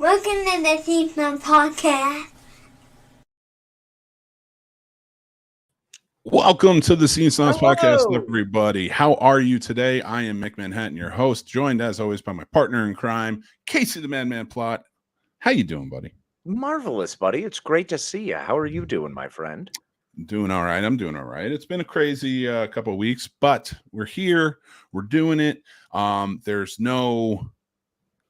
Welcome to the Scene Snobs Podcast. Welcome to the Scene Snobs Podcast, Hello. everybody. How are you today? I am Mick Manhattan, your host, joined as always by my partner in crime, Casey the Madman Plot. How you doing, buddy? Marvelous, buddy. It's great to see you. How are you doing, my friend? Doing all right. I'm doing all right. It's been a crazy couple of weeks, but we're here. We're doing it. There's no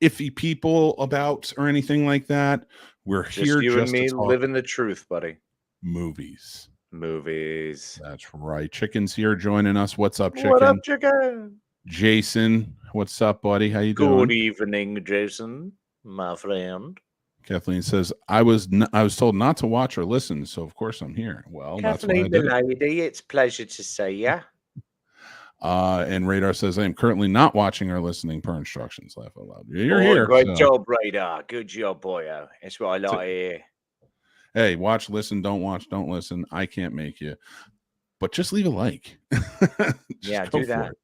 iffy people about or anything like that. We're Just here you just and me to talk living the truth, buddy. movies. Movies. Right. Chicken's here joining us. What's up, Chicken? What up, chicken? Jason, what's up, buddy? How you doing? Good evening, Jason, my friend. Kathleen says, I was told not to watch or listen, so of course I'm here. Well, Kathleen, that's the why I did lady, it's a pleasure to see ya. And Radar says, I am currently not watching or listening per instructions. Laugh out loud. You're Oh, here. Good so- job, Radar. Good job, boyo. That's what I like to hear. Hey, watch, listen, don't watch, don't listen. I can't make you. But just leave a like. Yeah, go do for that. it.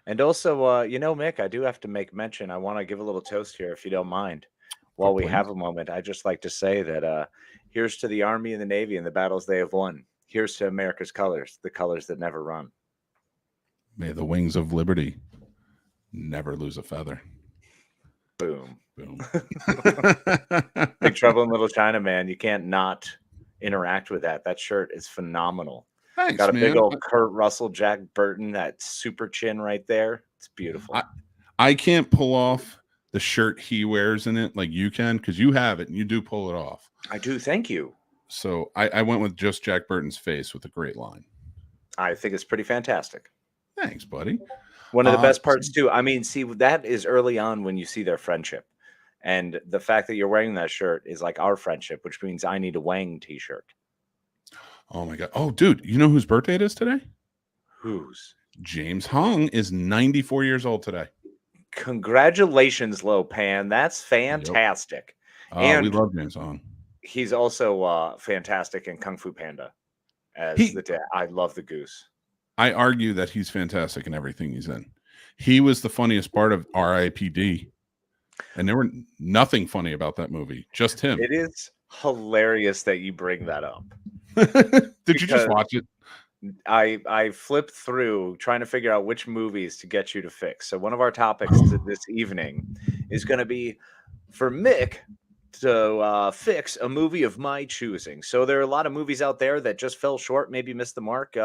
And also, Mick, I do have to make mention. I want to give a little toast here, if you don't mind. While we please. have a moment, I'd just like to say that here's to the Army and the Navy and the battles they have won. Here's to America's colors, the colors that never run. May the wings of liberty never lose a feather. Boom. Boom. Big Trouble in Little China, man. You can't not interact with that. That shirt is phenomenal. Thanks, Got a man. big old Kurt Russell, Jack Burton, that super chin right there. It's beautiful. I can't pull off the shirt he wears in it like you can, because you have it and you do pull it off. I do. Thank you. So I went with just Jack Burton's face with a great line. I think it's pretty fantastic. Thanks, buddy. One of the best parts too. I mean, see, that is early on when you see their friendship. And the fact that you're wearing that shirt is like our friendship, which means I need a Wang t-shirt. Oh my God. Oh, dude, you know whose birthday it is today? Whose? James Hong is 94 years old today. Congratulations, Lopan. That's fantastic. We love James Hong. He's also fantastic in Kung Fu Panda as the dad. I love the goose. I argue that he's fantastic in everything he's in. He was the funniest part of R.I.P.D. And there were nothing funny about that movie. Just him. It is hilarious that you bring that up. Did you just watch it? I flipped through trying to figure out which movies to get you to fix. So one of our topics this evening is going to be for Mick to fix a movie of my choosing. So there are a lot of movies out there that just fell short, maybe missed the mark,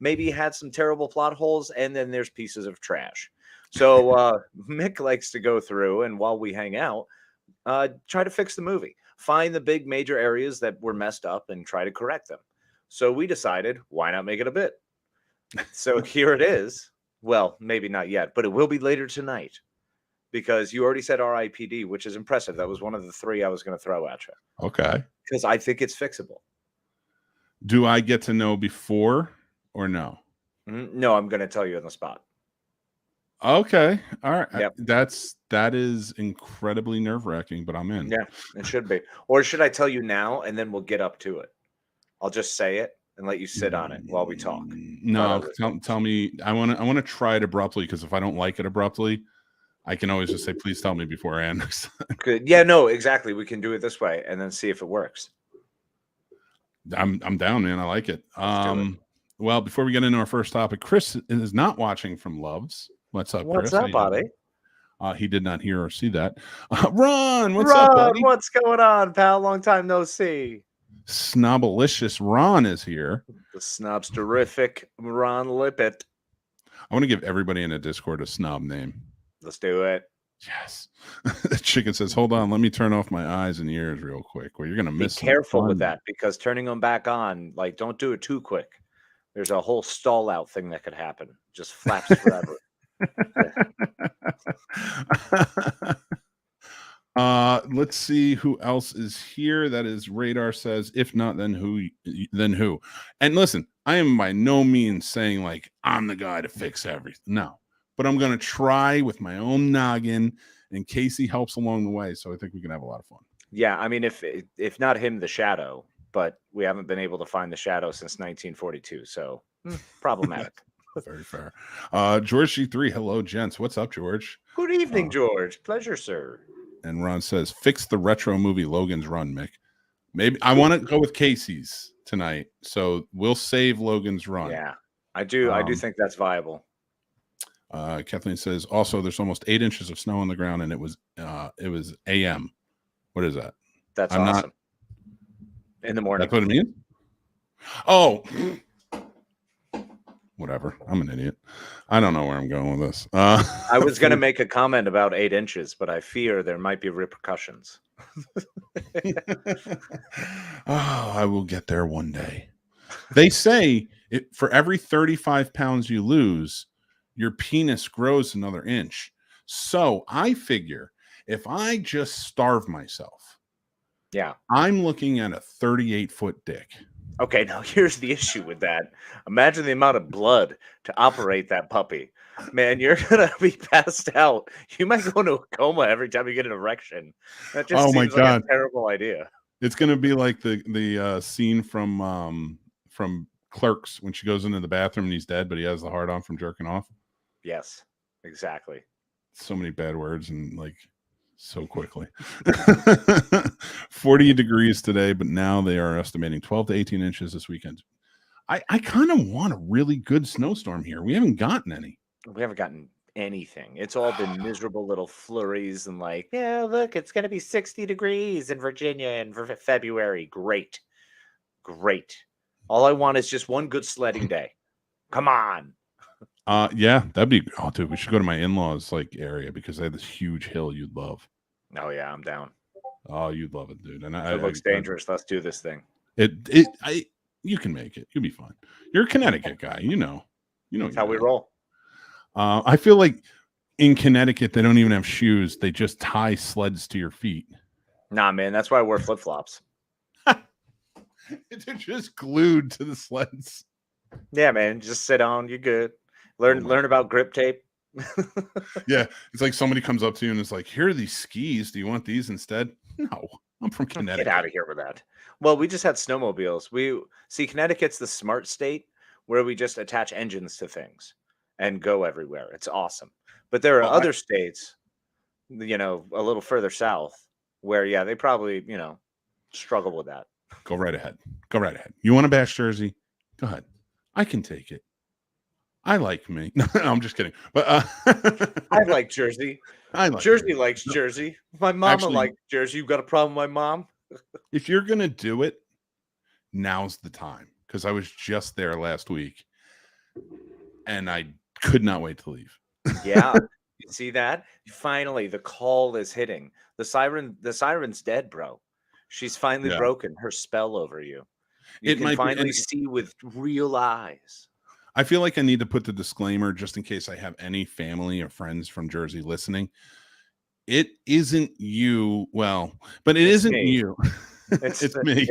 maybe had some terrible plot holes, and then there's pieces of trash. So Mick likes to go through, and while we hang out, try to fix the movie. Find the big major areas that were messed up and try to correct them. So we decided, why not make it a bit? So here it is. Well, maybe not yet, but it will be later tonight because you already said R.I.P.D., which is impressive. That was one of the three I was going to throw at you. Okay. Because I think it's fixable. Do I get to know before or no? No, I'm going to tell you on the spot. Okay. All right. Yep. That is incredibly nerve-wracking, but I'm in. Yeah, it should be. Or should I tell you now and then we'll get up to it? I'll just say it and let you sit on it while we talk. No, tell me. I want to try it abruptly, because if I don't like it abruptly, I can always just say, please tell me beforehand. Good. Yeah, no, exactly. We can do it this way and then see if it works. I'm down, man. I like it. Let's do it. Well, before we get into our first topic, Chris is not watching from Loves. What's up, What's Chris? up, buddy? He did not hear or see that. Ron, what's up, buddy? What's going on, pal? Long time no see. Snobalicious Ron is here. The snob's terrific. Ron Lippett. I want to give everybody in the Discord a snob name. Let's do it. Yes. The chicken says, hold on, let me turn off my eyes and ears real quick. Well, you're going to miss. Be careful with that, because turning them back on, like, don't do it too quick. There's a whole stall out thing that could happen. Just flaps forever. Let's see who else is here. That is Radar says, if not, then who? And listen, I am by no means saying like I'm the guy to fix everything. No, but I'm going to try with my own noggin, and Casey helps along the way. So I think we can have a lot of fun. Yeah, I mean, if not him, the Shadow, but we haven't been able to find the Shadow since 1942. So problematic. Very fair. George G3, hello, gents. What's up, George? Good evening, George. Pleasure, sir. And Ron says, fix the retro movie Logan's Run, Mick. Maybe I want to go with Casey's tonight, so we'll save Logan's Run. Yeah, I do think that's viable. Kathleen says, also, there's almost 8 inches of snow on the ground, and it was AM. What is that? That's awesome. In the morning. That's what it means? Oh, whatever. I'm an idiot. I don't know where I'm going with this. I was going to make a comment about 8 inches, but I fear there might be repercussions. I will get there one day. They say for every 35 pounds you lose, your penis grows another inch. So I figure if I just starve myself, yeah, I'm looking at a 38-foot dick. Okay, now here's the issue with that. Imagine the amount of blood to operate that puppy. Man, you're going to be passed out. You might go into a coma every time you get an erection. That just seems like a terrible idea. It's going to be like the scene from Clerks when she goes into the bathroom and he's dead, but he has the hard on from jerking off. Yes, exactly. So many bad words and like so quickly. 40 degrees today, but now they are estimating 12 to 18 inches this weekend. I kind of want a really good snowstorm here. We haven't gotten any. We haven't gotten anything. It's all been miserable little flurries and like, yeah, look, it's going to be 60 degrees in Virginia in February. Great. All I want is just one good sledding day. Come on. Yeah, that'd be. Oh, dude, we should go to my in-laws like area because they have this huge hill you'd love. Oh yeah, I'm down. Oh, you'd love it, dude. And it looks dangerous. Let's do this thing. You can make it. You'll be fine. You're a Connecticut guy. You know That's how we roll. I feel like in Connecticut they don't even have shoes. They just tie sleds to your feet. Nah, man, that's why I wear flip-flops. They're just glued to the sleds. Yeah, man, just sit on. You're good. Learn about grip tape. Yeah, it's like somebody comes up to you and is like, here are these skis. Do you want these instead? No, I'm from Connecticut. Get out of here with that. Well, we just had snowmobiles. Connecticut's the smart state where we just attach engines to things and go everywhere. It's awesome. But there are other states, a little further south where, yeah, they probably, struggle with that. Go right ahead. You want to bash Jersey? Go ahead. I can take it. I like me. No, I'm just kidding. But I like Jersey. Jersey likes Jersey. My mama likes Jersey. You got a problem with my mom? If you're going to do it, now's the time. Because I was just there last week. And I could not wait to leave. Yeah. You see that? Finally, the call is hitting. The siren's dead, bro. She's finally broken her spell over you. You can finally see with real eyes. I feel like I need to put the disclaimer just in case I have any family or friends from Jersey listening. It isn't you. Well, but it isn't you. It's me.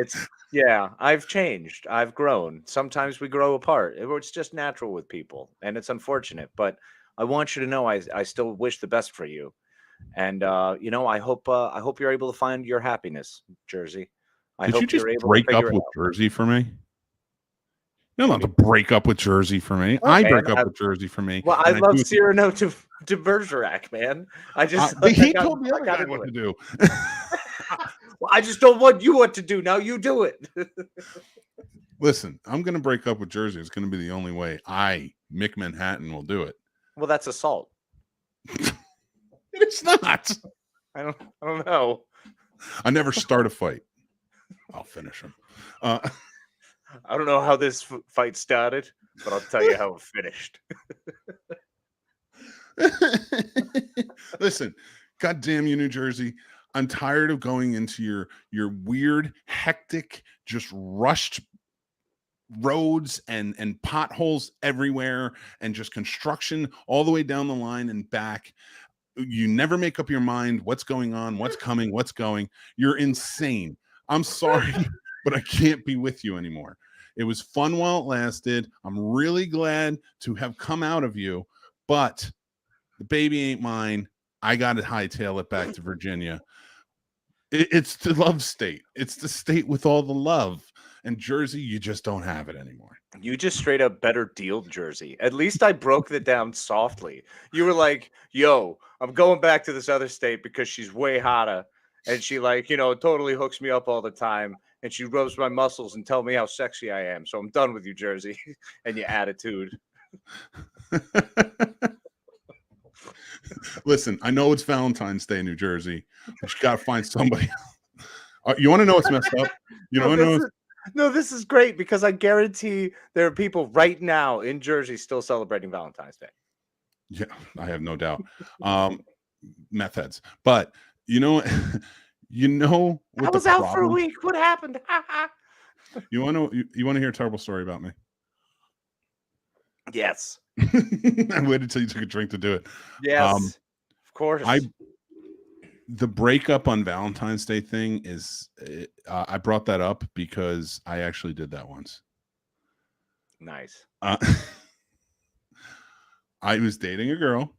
I've changed. I've grown. Sometimes we grow apart. It's just natural with people, and it's unfortunate. But I want you to know I still wish the best for you. And I hope you're able to find your happiness, Jersey. Did you just break up with Jersey for me? You don't have to break up with Jersey for me. I break up with Jersey for me. Well, I love Cyrano de Bergerac, man. I just he told the other guy what to do. Well, I just don't want you what to do. Now you do it. Listen, I'm going to break up with Jersey. It's going to be the only way Mick Manhattan, will do it. Well, that's assault. It's not. I don't know. I never start a fight. I'll finish him. I don't know how this fight started, but I'll tell you how it finished. Listen, goddamn you, New Jersey. I'm tired of going into your weird, hectic, just rushed roads and potholes everywhere and just construction all the way down the line and back. You never make up your mind what's going on, what's coming, what's going. You're insane. I'm sorry, but I can't be with you anymore. It was fun while it lasted. I'm really glad to have come out of you, but the baby ain't mine. I got to hightail it back to Virginia. It's the love state. It's the state with all the love. And Jersey, you just don't have it anymore. You just straight up better deal Jersey. At least I broke that down softly. You were like, yo, I'm going back to this other state because she's way hotter. And she totally hooks me up all the time. And she rubs my muscles and tell me how sexy I am. So I'm done with you, Jersey, and your attitude. Listen, I know it's Valentine's Day in New Jersey, but you got to find somebody. You want to know what's messed up? This is great because I guarantee there are people right now in Jersey still celebrating Valentine's Day. Yeah, I have no doubt. Meth heads. But I was out for a week. What happened? You want to hear a terrible story about me? Yes. I waited till you took a drink to do it. Yes. Of course. The breakup on Valentine's Day thing is, I brought that up because I actually did that once. Nice. I was dating a girl.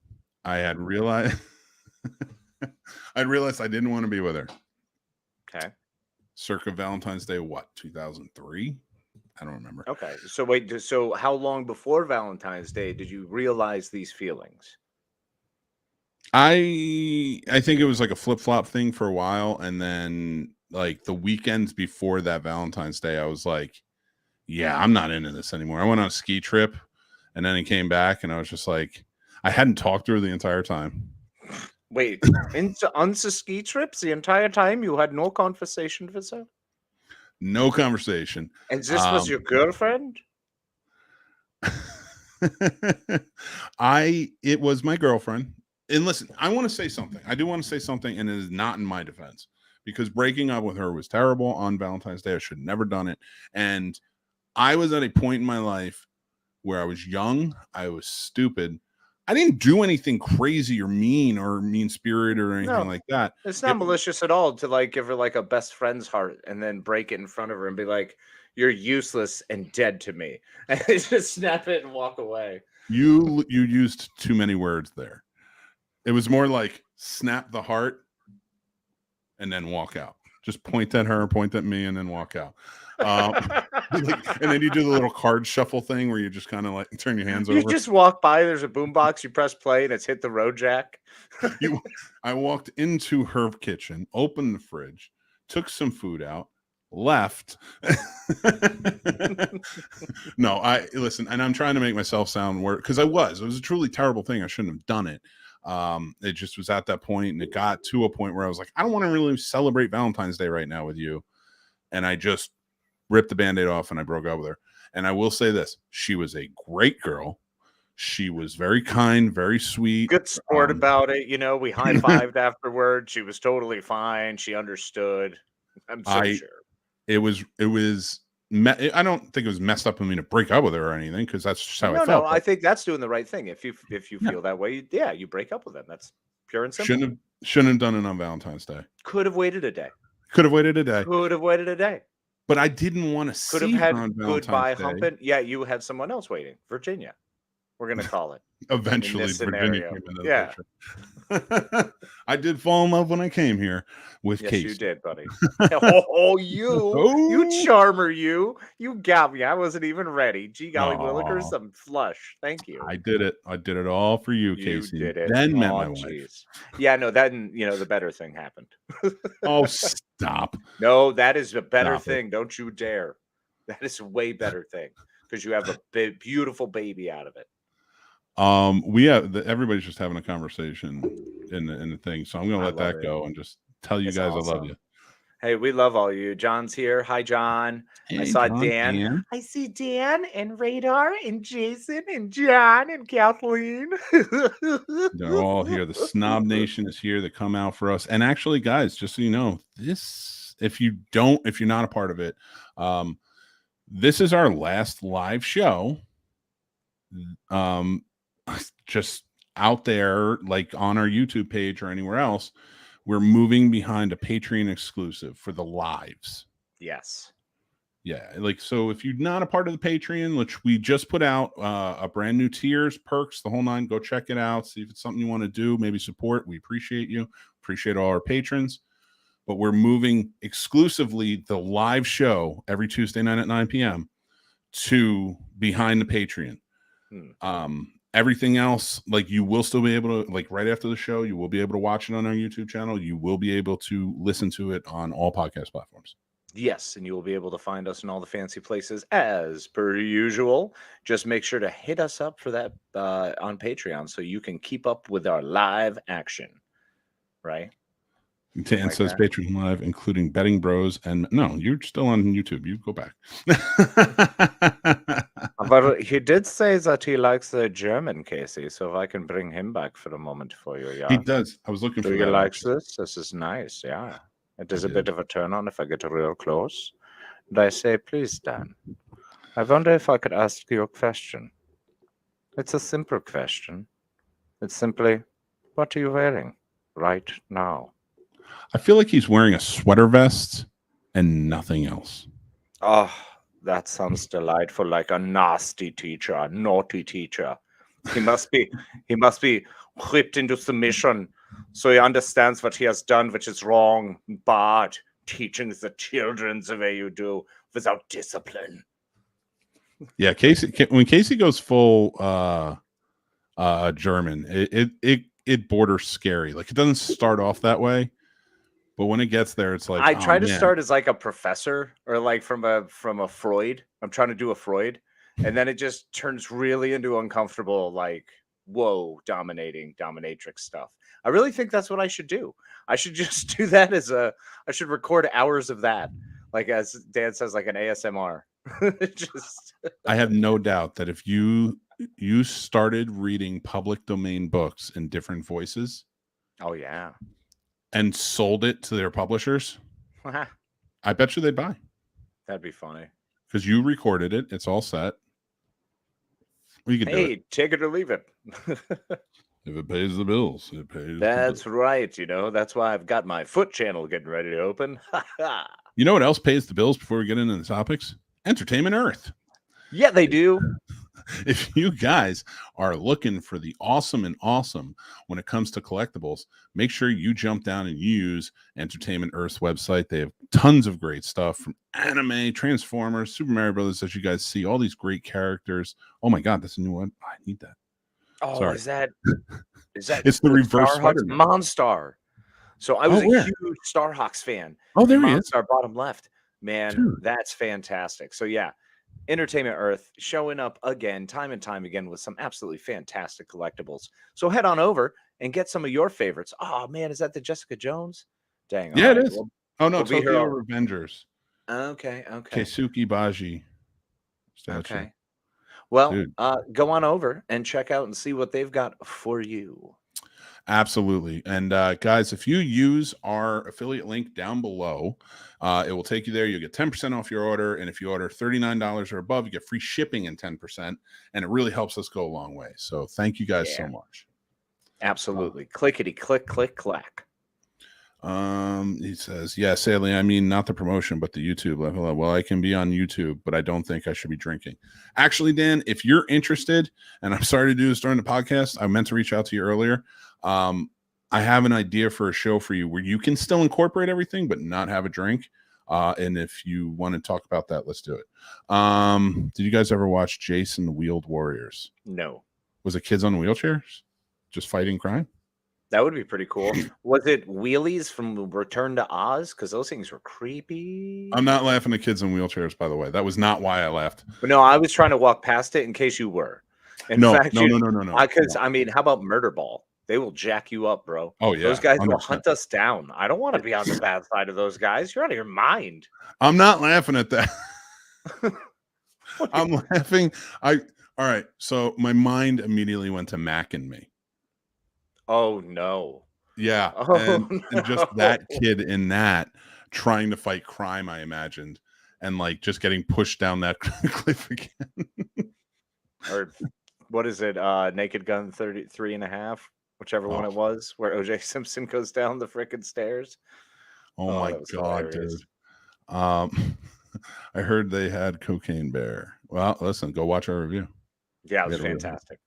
I had realized I didn't want to be with her. Okay. Circa Valentine's Day, what, 2003? I don't remember. Okay. So wait, so how long before Valentine's Day did you realize these feelings? I think it was like a flip-flop thing for a while, and then like the weekends before that Valentine's Day, I was like, yeah, I'm not into this anymore. I went on a ski trip, and then it came back, and I was just like, I hadn't talked to her the entire time. Wait, on ski trips the entire time you had no conversation with her? No conversation. And this was your girlfriend? It was my girlfriend. And listen, I want to say something. I do want to say something, and it is not in my defense, because breaking up with her was terrible on Valentine's Day. I should have never done it. And I was at a point in my life where I was young. I was stupid. I didn't do anything crazy or mean-spirited or anything like that. It's not malicious at all to give her a best friend's heart and then break it in front of her and be like, you're useless and dead to me. And just snap it and walk away. You used too many words there. It was more like snap the heart and then walk out. Just point at her, point at me, and then walk out. And then you do the little card shuffle thing where you just kind of turn your hands over. You just walk by, there's a boombox, you press play, and it's hit the road jack. I walked into her kitchen, opened the fridge, took some food out, left. No, listen, and I'm trying to make myself sound worse, because it was a truly terrible thing. I shouldn't have done it. It just was at that point, and it got to a point where I was like, I don't want to really celebrate Valentine's Day right now with you. And I just ripped the Band-Aid off and I broke up with her. And I will say this, she was a great girl. She was very kind, very sweet. Good sport about it. We high-fived afterward. She was totally fine. She understood. I'm so sure. It was I don't think it was messed up of me to break up with her or anything, because that's just how I felt. No, I think that's doing the right thing. If you feel that way, you break up with them. That's pure and simple. Shouldn't have done it on Valentine's Day. Could have waited a day. But I didn't want to see her on Valentine's Day. Goodbye humping. Yeah, you had someone else waiting. Virginia. We're going to call it. Eventually, Virginia came into the picture. I did fall in love when I came here with Casey. Yes, you did, buddy. You charmer, you got me. I wasn't even ready. Gee golly willikers, I'm flush. Thank you. I did it all for you, Casey. You did it. Then met my wife. Yeah, no, then the better thing happened. Oh, stop. No, that is a better thing. Don't you dare. That is a way better thing, because you have a beautiful baby out of it. Everybody's just having a conversation in the thing, so I'm gonna let that go and just tell you guys awesome. I love you. Hey, we love all you. John's here. Hi, John. Hey, I saw Dan. I see Dan and Radar and Jason and John and Kathleen. They're all here. The Snob Nation is here to come out for us. And actually, guys, just so you know, if you're not a part of it, this is our last live show. Just out there, like on our YouTube page or anywhere else, we're moving behind a Patreon exclusive for the lives. Yes. Yeah. So if you're not a part of the Patreon, which we just put out a brand new tiers, perks, the whole nine, go check it out. See if it's something you want to do, maybe support. We appreciate you. Appreciate all our patrons. but we're moving exclusively the live show every Tuesday night at 9 p.m. to behind the Patreon. Everything else, like, you will still be able to, like, right after the show, you will be able to watch it on our YouTube channel. You will be able to listen to it on all podcast platforms. Yes, and you will be able to find us in all the fancy places as per usual. Just make sure to hit us up for that on Patreon so you can keep up with our live action, right? Dan like says that. Patreon Live, including Betting Bros. And no, you're still on YouTube. You go back. But he did say that he likes the German, Casey, so if I can bring him back for a moment for you, yeah. He does. I was looking Do for you that. like Actually. this? This is nice, yeah. It is I a bit did. of a turn on if I get real close. And I say, please, Dan, I wonder if I could ask you a question. It's a simple question. It's simply, what are you wearing right now? I feel like he's wearing a sweater vest and nothing else. Oh, that sounds delightful, like a nasty teacher, a naughty teacher. He must be whipped into submission so he understands what he has done, which is wrong, bad. Teaching the children the way you do without discipline. Yeah, when Casey goes full German, it borders scary. Like, it doesn't start off that way, but when it gets there, it's like, I try to man. start as like a professor or like from a Freud. I'm trying to do a Freud, and then it just turns really into uncomfortable, like, whoa, dominatrix stuff. I really think that's what I should do. I should just do that I should record hours of that, like, as Dan says, like an ASMR. I have no doubt that if you started reading public domain books in different voices, oh yeah, and sold it to their publishers, I bet you they'd buy. That'd be funny because you recorded it. It's all set. We could do it. Take it or leave it. If it pays the bills, it pays. That's right. That's why I've got my foot channel getting ready to open. You know what else pays the bills before we get into the topics? Entertainment Earth. Yeah, they do. If you guys are looking for the awesome when it comes to collectibles, make sure you jump down and use Entertainment Earth's website. They have tons of great stuff from anime, Transformers, Super Mario Brothers, as you guys see, all these great characters. Oh my God, that's a new one. I need that. Oh, sorry. is that it's the reverse Monstar. So I was a huge Starhawks fan. Oh, there he is. Monstar, bottom left. Man, dude, that's fantastic. So yeah, Entertainment Earth showing up again, time and time again, with some absolutely fantastic collectibles. So head on over and get some of your favorites. Oh man, is that the Jessica Jones? Dang. Yeah, it is. No, Tokyo Revengers. Okay. Keisuke Baji statue. Okay. Well, go on over and check out and see what they've got for you. Absolutely. And guys, if you use our affiliate link down below, it will take you there. You'll get 10% off your order. And if you order $39 or above, you get free shipping and 10%. And it really helps us go a long way. So thank you guys so much. Absolutely. Clickety, click, click, clack. He says, yeah, sadly, I mean, not the promotion, but the YouTube level. Well, I can be on YouTube, but I don't think I should be drinking. Actually, Dan, if you're interested, and I'm sorry to do this during the podcast, I meant to reach out to you earlier. I have an idea for a show for you where you can still incorporate everything, but not have a drink. And if you want to talk about that, let's do it. Did you guys ever watch Jason the Wheeled Warriors? No. Was it kids on wheelchairs just fighting crime? That would be pretty cool. Was it wheelies from Return to Oz? Because those things were creepy. I'm not laughing at kids in wheelchairs, by the way. That was not why I laughed. But no, I was trying to walk past it in case you were. No. Because, I mean, how about Murder Ball? They will jack you up, bro. Oh, yeah. Those guys 100%. will hunt us down. I don't want to be on the bad side of those guys. You're out of your mind. I'm not laughing at that. I'm laughing. All right. So my mind immediately went to Mac and Me. Oh, no. Yeah. And just that kid in that trying to fight crime, I imagined. And like just getting pushed down that cliff again. Or what is it? Naked Gun 33 and a half, whichever one it was, where OJ Simpson goes down the frickin' stairs. Oh my God, dude. I heard they had Cocaine Bear. Well, listen, go watch our review. Yeah, it was fantastic.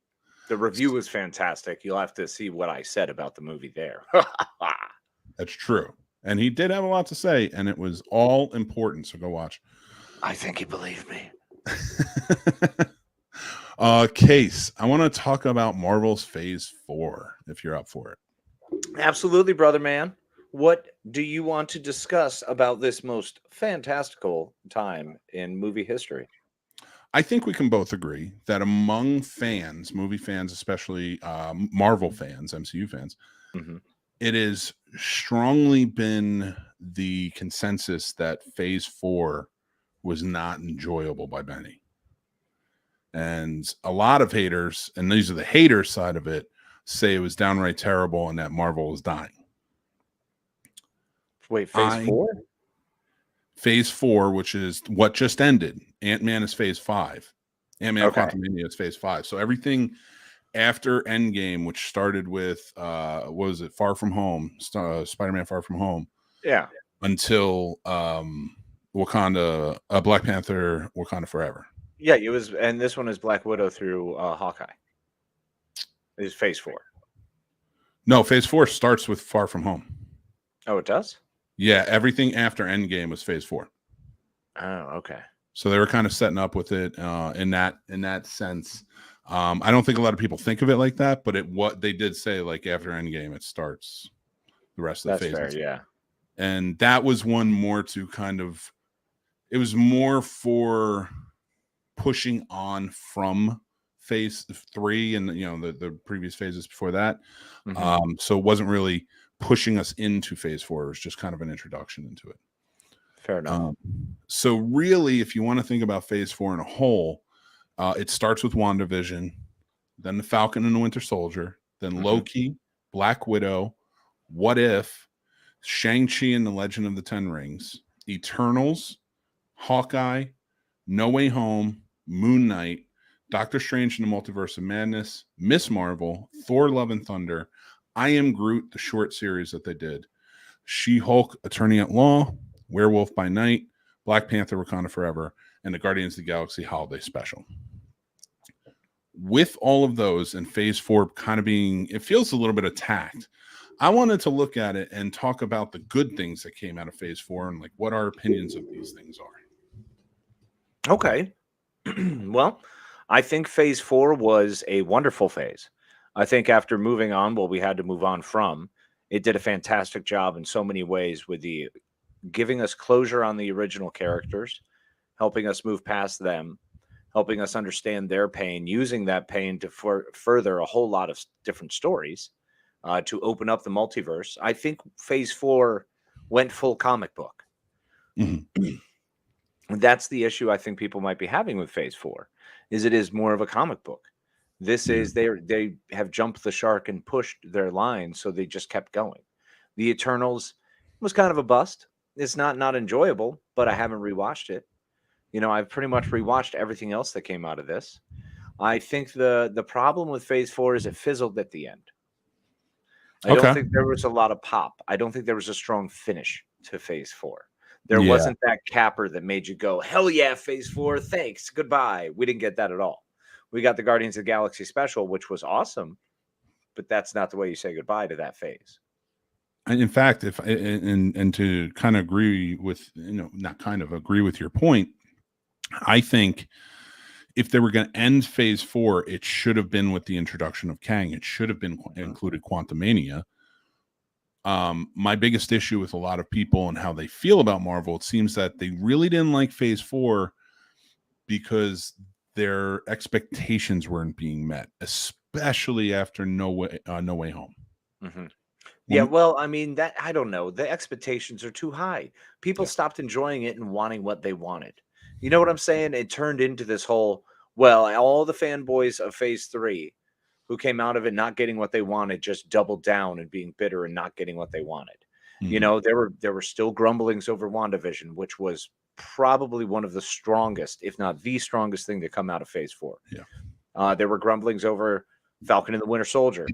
The review was fantastic. You'll have to see what I said about the movie there. That's true. And he did have a lot to say, and it was all important. So go watch. I think he believed me. Case, I want to talk about Marvel's Phase 4, if you're up for it. Absolutely, brother man. What do you want to discuss about this most fantastical time in movie history? I think we can both agree that among fans, movie fans, especially Marvel fans, MCU fans, it has strongly been the consensus that Phase 4 was not enjoyable by many. And a lot of haters, and these are the hater side of it, say it was downright terrible and that Marvel was dying. Wait, Phase 4? Phase 4, which is what just ended. Ant-Man is Phase 5. Ant-Man Quantumania is Phase 5. So everything after Endgame, which started with, what was it, Far From Home, Spider-Man Far From Home. Yeah. Until Wakanda, Black Panther, Wakanda Forever. Yeah, it was, and this one is Black Widow through Hawkeye. Is Phase 4. No, Phase 4 starts with Far From Home. Oh, it does? Yeah, everything after Endgame was Phase 4. Oh, okay. So they were kind of setting up with it in that sense. I don't think a lot of people think of it like that, but what they did say, like after Endgame, it starts the rest of the phases. That's fair, yeah. And that was one more to kind of, it was more for pushing on from Phase 3 and the previous phases before that. So it wasn't really pushing us into Phase 4. It was just kind of an introduction into it. Fair enough. So really, if you want to think about Phase 4 in a whole, it starts with WandaVision, then the Falcon and the Winter Soldier, then Loki, Black Widow, What If, Shang-Chi and the Legend of the Ten Rings, Eternals, Hawkeye, No Way Home, Moon Knight, Doctor Strange and the Multiverse of Madness, Miss Marvel, Thor Love and Thunder, I Am Groot, the short series that they did, She-Hulk, Attorney at Law, Werewolf by Night, Black Panther, Wakanda Forever, and the Guardians of the Galaxy Holiday Special. With all of those and Phase 4 kind of being, it feels a little bit attacked. I wanted to look at it and talk about the good things that came out of Phase 4 and like what our opinions of these things are. Okay. Well, I think Phase 4 was a wonderful phase. I think after moving on, what we had to move on from, it did a fantastic job in so many ways with the giving us closure on the original characters, helping us move past them, helping us understand their pain, using that pain to further a whole lot of different stories, to open up the multiverse. I think Phase 4 went full comic book. That's the issue I think people might be having with Phase 4, is it is more of a comic book. This is, they have jumped the shark and pushed their line, so they just kept going. The Eternals was kind of a bust. It's not enjoyable, but I haven't rewatched it. I've pretty much rewatched everything else that came out of this. I think the problem with Phase 4 is it fizzled at the end. I don't think there was a lot of pop. I don't think there was a strong finish to Phase 4. There wasn't that capper that made you go, hell yeah, Phase 4, thanks, goodbye. We didn't get that at all. We got the Guardians of the Galaxy special, which was awesome, but that's not the way you say goodbye to that phase. And in fact, and to kind of agree with, not kind of agree with your point, I think if they were going to end Phase 4, it should have been with the introduction of Kang. It should have been included Quantumania. My biggest issue with a lot of people and how they feel about Marvel, it seems that they really didn't like Phase 4 because their expectations weren't being met, especially after No Way Home. Yeah, well, I mean, that I don't know. The expectations are too high. People stopped enjoying it and wanting what they wanted. You know what I'm saying? It turned into this whole, well, all the fanboys of Phase 3 who came out of it not getting what they wanted just doubled down and being bitter and not getting what they wanted. There were still grumblings over WandaVision, which was probably one of the strongest, if not the strongest thing to come out of Phase 4. There were grumblings over Falcon and the Winter Soldier.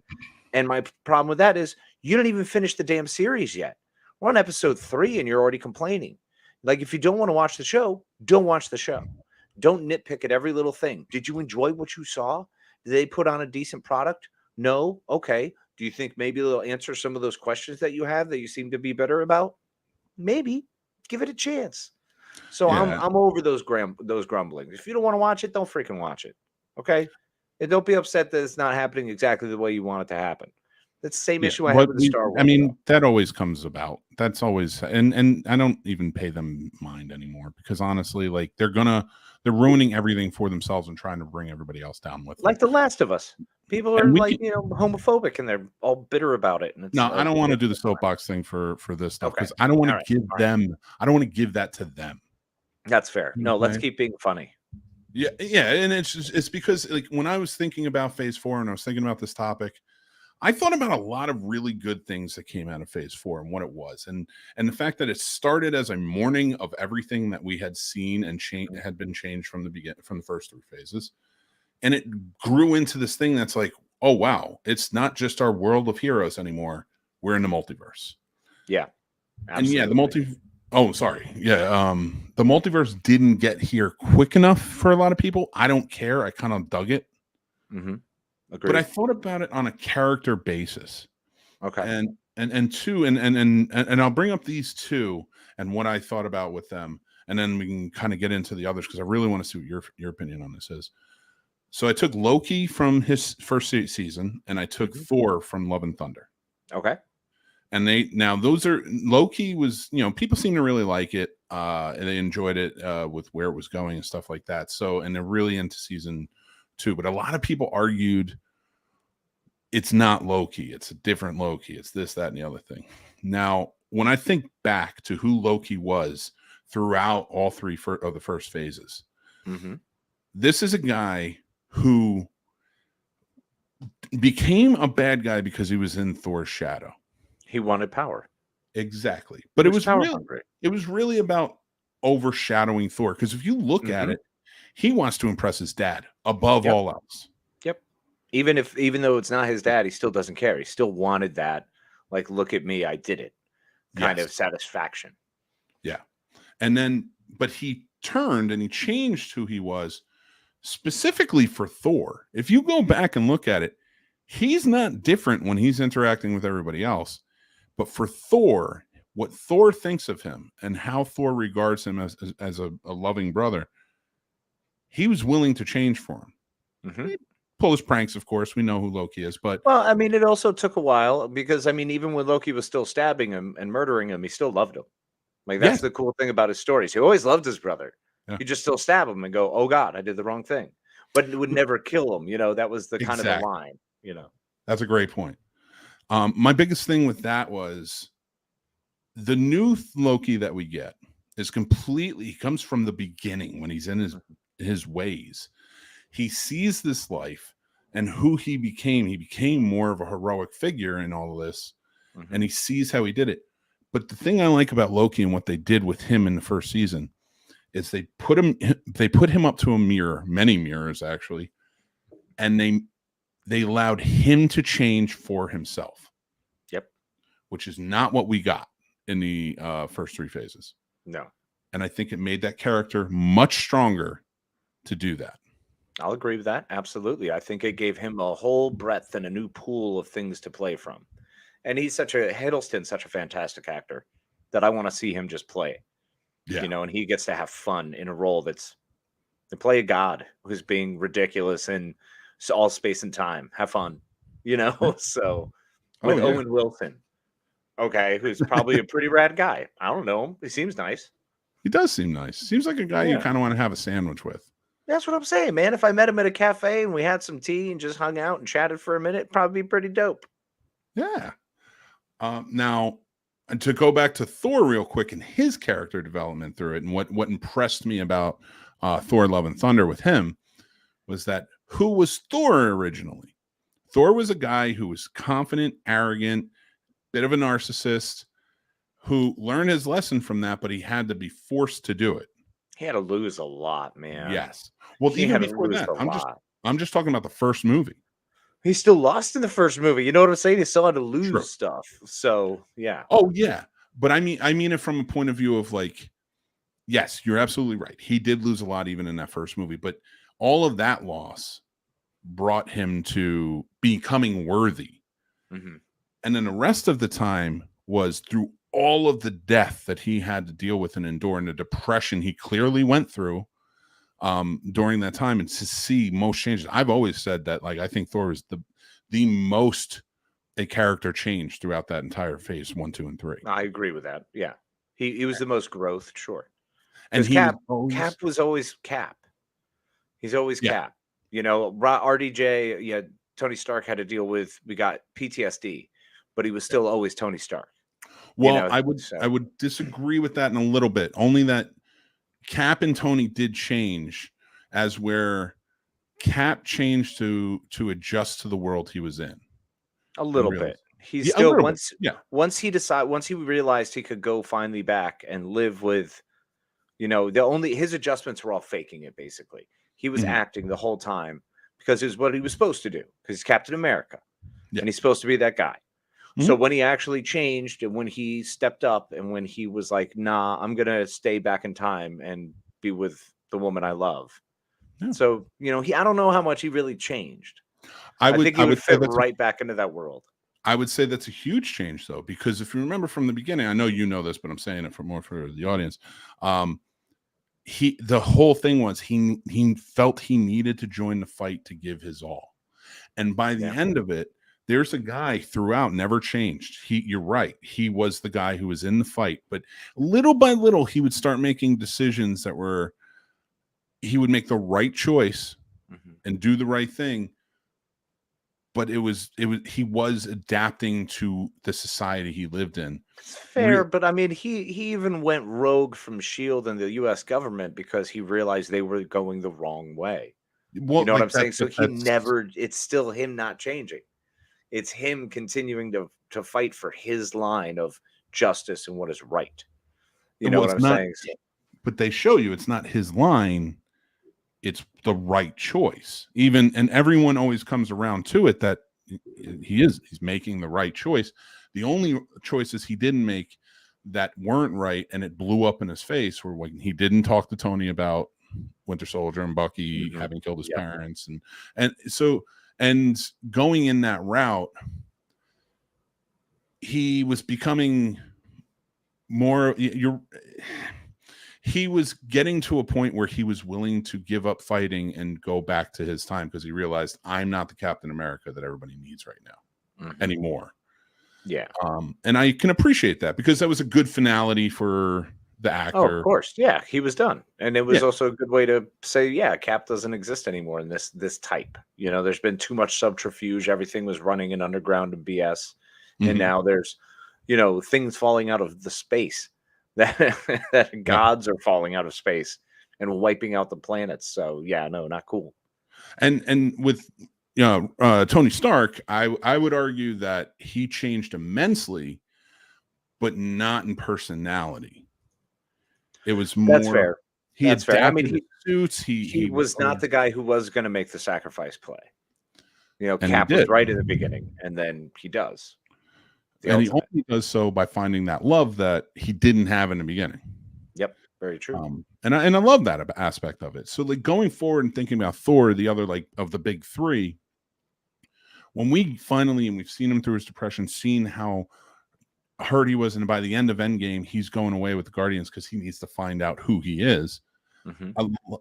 And my problem with that is you don't even finish the damn series yet. We're on episode 3 and you're already complaining. Like, if you don't want to watch the show, don't watch the show. Don't nitpick at every little thing. Did you enjoy what you saw? Did they put on a decent product? No? Okay. Do you think maybe they'll answer some of those questions that you have that you seem to be bitter about? maybe give it a chance. So Yeah. I'm over those grumblings. If you don't want to watch it, don't freaking watch it. Okay? And don't be upset that it's not happening exactly the way you want it to happen. That's the same Yeah, issue I had with the Star Wars. that always comes about. That's always, and I don't even pay them mind anymore, because honestly, like they're ruining everything for themselves and trying to bring everybody else down with them. Like The Last of Us. People are homophobic and they're all bitter about it. And it's I don't want to do the soapbox thing for this stuff, because Okay. I don't want to All give them. I don't want to give that to them. That's fair. No, let's Okay. keep being funny. Yeah, and it's because like when I was thinking about Phase 4 and I was thinking about this topic, I thought about a lot of really good things that came out of Phase 4 and what it was, and the fact that it started as a mourning of everything that we had seen and had been changed from the first 3 phases, and it grew into this thing that's like, oh wow, it's not just our world of heroes anymore. We're in the multiverse. Yeah, absolutely. And the multiverse didn't get here quick enough for a lot of people. I don't care. I kind of dug it. Mm-hmm. But I thought about it on a character basis. Okay. And two, and I'll bring up these two and what I thought about with them, and then we can kind of get into the others, because I really want to see what your opinion on this is. So I took Loki from his first season, and I took Thor from Love and Thunder. Okay. And Loki was, people seem to really like it. And they enjoyed it with where it was going and stuff like that. So, and they're really into season 2, but a lot of people argued it's not Loki. It's a different Loki. It's this, that, and the other thing. Now, when I think back to who Loki was throughout all 3 of the first phases, this is a guy who became a bad guy because he was in Thor's shadow. He wanted power. Exactly. But it was really about overshadowing Thor, because if you look at it, he wants to impress his dad above all else. Yep. Even though it's not his dad, he still doesn't care. He still wanted that, like, look at me, I did it kind of satisfaction. Yeah. And then, but he turned and he changed who he was specifically for Thor. If you go back and look at it, he's not different when he's interacting with everybody else. But for Thor, what Thor thinks of him and how Thor regards him as a loving brother, he was willing to change for him. He pull his pranks, of course. We know who Loki is, but well, I mean, it also took a while, because I mean, even when Loki was still stabbing him and murdering him, he still loved him. Like, that's the cool thing about his stories. He always loved his brother. You just still stab him and go, "Oh God, I did the wrong thing," but it would never kill him. That was the kind of the line. That's a great point. My biggest thing with that was the new Loki that we get is he comes from the beginning when he's in his ways. He sees this life and who he became. He became more of a heroic figure in all of this, and he sees how he did it. But the thing I like about Loki and what they did with him in the first season is they put him up to a mirror, many mirrors actually, and they allowed him to change for himself. Yep. Which is not what we got in the first 3 phases. No. And I think it made that character much stronger to do that. I'll agree with that. Absolutely. I think it gave him a whole breadth and a new pool of things to play from. And Hiddleston's such a fantastic actor that I want to see him just play. Yeah. And he gets to have fun in a role to play a god who's being ridiculous in all space and time. Have fun, So with Owen Wilson, who's probably a pretty rad guy. I don't know him. He seems nice. He does seem nice. Seems like a guy you kind of want to have a sandwich with. That's what I'm saying, man. If I met him at a cafe and we had some tea and just hung out and chatted for a minute, it'd probably be pretty dope. Yeah. Now, to go back to Thor real quick and his character development through it, and what impressed me about Thor Love and Thunder with him was that who was Thor originally? Thor was a guy who was confident, arrogant, bit of a narcissist, who learned his lesson from that, but he had to be forced to do it. He had to lose a lot, man. Yes. Well, even before that, I'm just talking about the first movie. He still lost in the first movie. You know what I'm saying? He still had to lose stuff. So, yeah. Oh, yeah. But I mean it from a point of view of like, yes, you're absolutely right. He did lose a lot even in that first movie, but all of that loss brought him to becoming worthy. And then the rest of the time was through all of the death that he had to deal with and endure, and the depression he clearly went through during that time, and to see most changes. I've always said that, like, I think Thor is the most a character change throughout that entire phase 1, 2, and 3. I agree with that. Yeah, he was the most growth, sure. And Because he Cap was always Cap. He's always Yeah. Cap. You know, RDJ, yeah, Tony Stark had to deal with, we got PTSD, but he was still always Tony Stark. Well, You know, I would disagree with that in a little bit. Only that Cap and Tony did change, as where Cap changed to adjust to the world he was in. a little realize- bit. He's Yeah, a still little bit. once he realized he could go finally back and live with, you know, his adjustments were all faking it, basically. He was Mhm. acting the whole time because it was what he was supposed to do, because he's Captain America. Yeah. And he's supposed to be that guy. Mhm. So when he actually changed, and when he stepped up, and when he was like, nah, I'm gonna stay back in time and be with the woman I love. Yeah. So, you know, I don't know how much he really changed. I think he would say fit that's right back into that world. I would say that's a huge change, though, because if you remember from the beginning, I know you know this, but I'm saying it for the audience. The whole thing was he felt he needed to join the fight to give his all, and by the end of it, there's a guy throughout never changed. You're right, he was the guy who was in the fight, but little by little he would start making decisions he would make the right choice and do the right thing. But he was adapting to the society he lived in. It's fair, but I mean, he even went rogue from SHIELD and the U.S. government because he realized they were going the wrong way. Well, you know what like I'm saying? that- So that's- it's still him not changing. It's him continuing to fight for his line of justice and what is right. You know Well, what it's I'm not- saying? But they show you it's not his line, it's the right choice. And everyone always comes around to it that he's making the right choice. The only choices he didn't make that weren't right, and it blew up in his face, were when he didn't talk to Tony about Winter Soldier and Bucky having killed his parents, and going in that route, he was becoming more he was getting to a point where he was willing to give up fighting and go back to his time, because he realized, I'm not the Captain America that everybody needs right now anymore. Yeah. And I can appreciate that, because that was a good finality for the actor. Oh, of course. Yeah, he was done. And it was also a good way to say, yeah, Cap doesn't exist anymore in this type. You know, there's been too much subterfuge. Everything was running in underground and BS. And now there's, you know, things falling out of the space that gods are falling out of space and wiping out the planets. So yeah, no, not cool. And with Tony Stark, I would argue that he changed immensely, but not in personality. It was more. That's fair. That's fair. I mean, his suits. He was not the guy who was going to make the sacrifice play. You know, And Cap he was did. right in the beginning, and then he does. And he only does so by finding that love that he didn't have in the beginning. Yep, very true. And I love that aspect of it. So, like, going forward and thinking about Thor, the other, like, of the big three, when we finally, and we've seen him through his depression, seen how hurt he was, and by the end of Endgame, he's going away with the Guardians because he needs to find out who he is.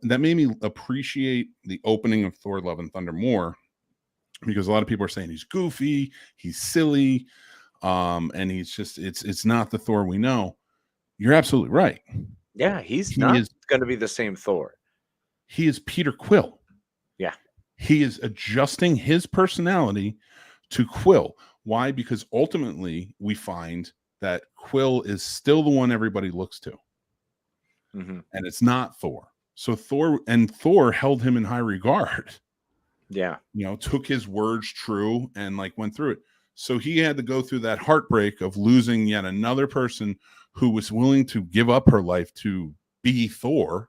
That made me appreciate the opening of Thor: Love and Thunder more, because a lot of people are saying he's goofy, he's silly, and he's just it's not the Thor we know. You're absolutely right. Yeah, he's not going to be the same Thor. He is Peter Quill. Yeah. He is adjusting his personality to Quill. Why? Because ultimately we find that Quill is still the one everybody looks to. And it's not Thor. So Thor held him in high regard. Yeah. You know, took his words true and, like, went through it. So he had to go through that heartbreak of losing yet another person who was willing to give up her life to be Thor.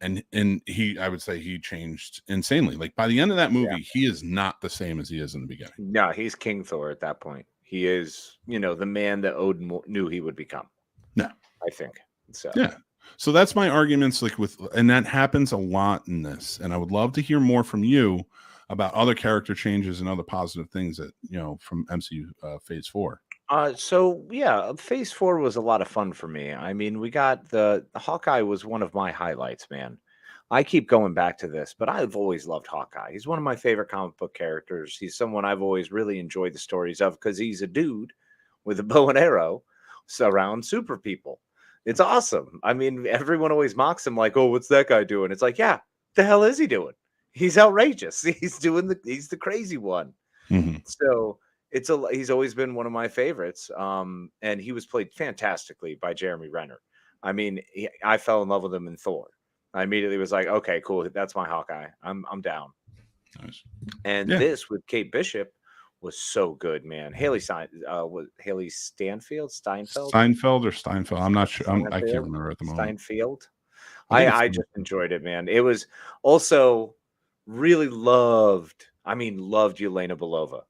And I would say he changed insanely. Like, by the end of that movie, he is not the same as he is in the beginning. No, he's King Thor at that point. He is, you know, the man that Odin knew he would become. No, I think so. Yeah. So that's my arguments, like, and that happens a lot in this. And I would love to hear more from you about other character changes and other positive things that, you know, from MCU Phase 4. So yeah, Phase 4 was a lot of fun for me. I mean, we got the Hawkeye was one of my highlights, man. I keep going back to this, but I've always loved Hawkeye. He's one of my favorite comic book characters. He's someone I've always really enjoyed the stories of because he's a dude with a bow and arrow around super people. It's awesome. I mean, everyone always mocks him like, "Oh, what's that guy doing?" It's like, yeah, the hell is he doing? He's outrageous. He's the crazy one. Mhm. So he's always been one of my favorites. And he was played fantastically by Jeremy Renner. I mean, I fell in love with him in Thor. I immediately was like, okay, cool, that's my Hawkeye. I'm down. Nice. And Yeah. this with Kate Bishop was so good, man. Was Haley Steinfeld? Seinfeld or Steinfeld? I'm not sure. I can't Steinfeld? remember at the moment. Steinfeld. I think it's I just enjoyed it, man. It was also really loved. I mean, loved Yelena Belova.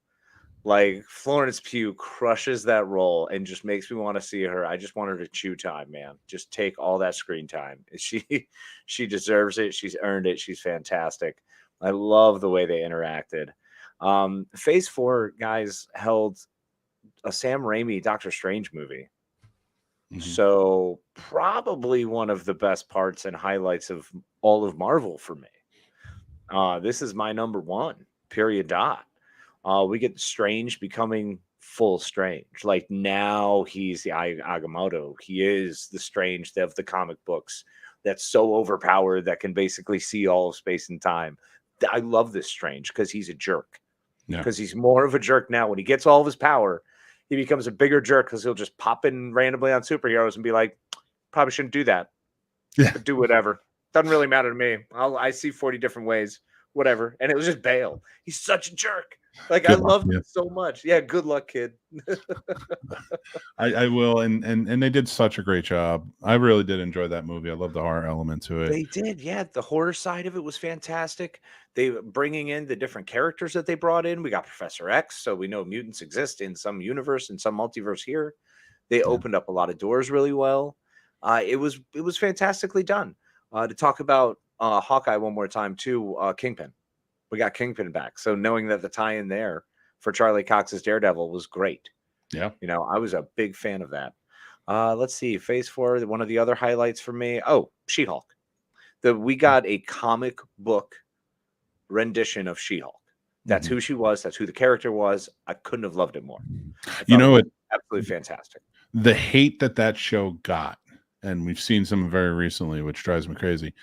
Like Florence Pugh crushes that role and just makes me want to see her. I just want her to chew time, man. Just take all that screen time. She deserves it. She's earned it. She's fantastic. I love the way they interacted. Phase 4 guys held a Sam Raimi Doctor Strange movie. Mhm. So probably one of the best parts and highlights of all of Marvel for me. This is my number one, period dot. We get Strange becoming full Strange. Like now he's the Agamotto. He is the Strange of the comic books that's so overpowered that can basically see all of space and time. I love this Strange because he's a jerk. Yeah. Because he's more of a jerk now. When he gets all of his power, he becomes a bigger jerk because he'll just pop in randomly on superheroes and be like, probably shouldn't do that. Yeah. But do whatever. Doesn't really matter to me. I see 40 different ways. Whatever. And it was just bail. He's such a jerk. Like Good I luck, loved yeah. it so much. Yeah, good luck, kid. I will, and they did such a great job. I really did enjoy that movie. I love the horror element to it. They did, yeah. The horror side of it was fantastic. They bringing in the different characters that they brought in. We got Professor X, so we know mutants exist in some universe, in some multiverse here. They opened up a lot of doors really well. It was fantastically done. To talk about Hawkeye one more time too, Kingpin. We got Kingpin back. So knowing that the tie-in there for Charlie Cox's Daredevil was great. Yeah. You know, I was a big fan of that. Let's see, Phase 4, one of the other highlights for me. Oh, She-Hulk. We got a comic book rendition of She-Hulk. That's who she was. That's who the character was. I couldn't have loved it more. You know what? Absolutely fantastic. The hate that show got, and we've seen some very recently, which drives me crazy,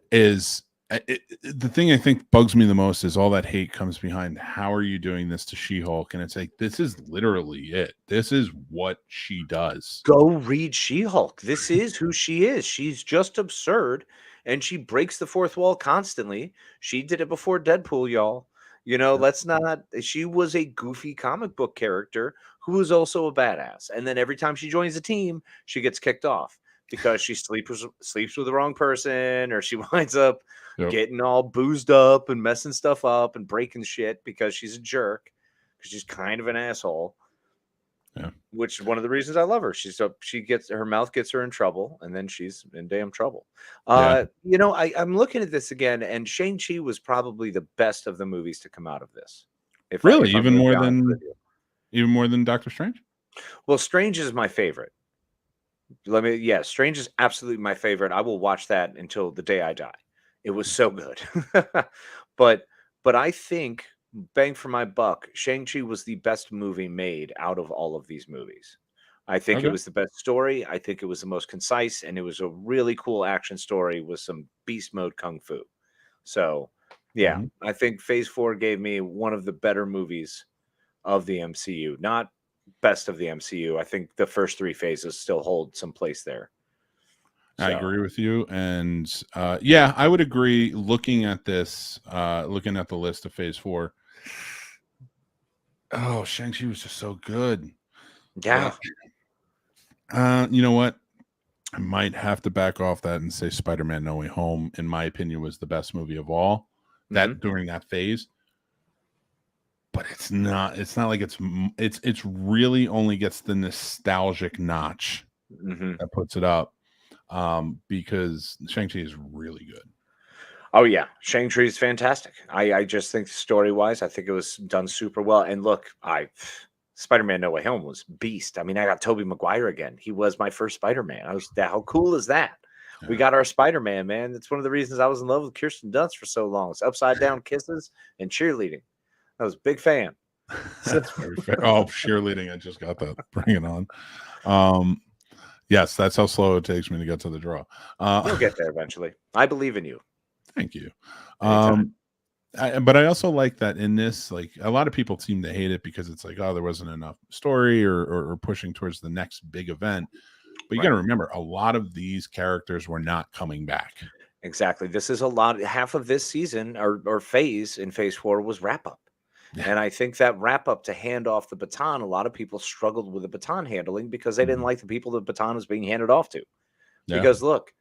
is the thing I think bugs me the most is all that hate comes behind. How are you doing this to She-Hulk? And it's like, this is literally it. This is what she does. Go read She-Hulk. This is who she is. She's just absurd, and she breaks the fourth wall constantly. She did it before Deadpool, y'all. You know, let's not. She was a goofy comic book character who was also a badass. And then every time she joins a team, she gets kicked off because she sleeps with the wrong person, or she winds up getting all boozed up and messing stuff up and breaking shit because she's a jerk, because she's kind of an asshole. Yeah. Which is one of the reasons I love her. She gets her mouth gets her in trouble, and then she's in damn trouble. You know, I'm looking at this again, and Shang-Chi was probably the best of the movies to come out of this. Even more than Doctor Strange? Well, Strange is my favorite. Strange is absolutely my favorite. I will watch that until the day I die. It was so good. but I think, bang for my buck, Shang-Chi was the best movie made out of all of these movies. I think it was the best story. I think it was the most concise, and it was a really cool action story with some beast mode kung fu. So, yeah, I think Phase 4 gave me one of the better movies of the MCU. Not best of the MCU. I think the first 3 phases still hold some place there. I agree with you. And yeah, I would agree. Looking at this, looking at the list of Phase 4, oh, Shang-Chi was just so good. Yeah. You know what? I might have to back off that and say Spider-Man No Way Home, in my opinion, was the best movie of all that during that phase. But it's not like it's really only gets the nostalgic notch that puts it up. Because Shang-Chi is really good. Oh yeah, Shang-Chi is fantastic. I just think story-wise, I think it was done super well. And look, Spider-Man No Way Home was beast. I mean, I got Tobey Maguire again. He was my first Spider-Man. How cool is that? Yeah. We got our Spider-Man, man. That's one of the reasons I was in love with Kirsten Dunst for so long. It's upside down kisses and cheerleading. I was a big fan. That's very fair. Oh, cheerleading. I just got that. Bring it on. Yes, that's how slow it takes me to get to the draw. You'll get there eventually. I believe in you. Thank you. Anytime. But I also like that in this, like a lot of people seem to hate it because it's like, oh, there wasn't enough story or pushing towards the next big event. But you got to remember, a lot of these characters were not coming back. Exactly. This is a lot. Half of this season or phase in phase 4 was wrap up. Yeah. And I think that wrap up to hand off the baton, a lot of people struggled with the baton handling because they didn't like the people the baton was being handed off to. Yeah. Because look,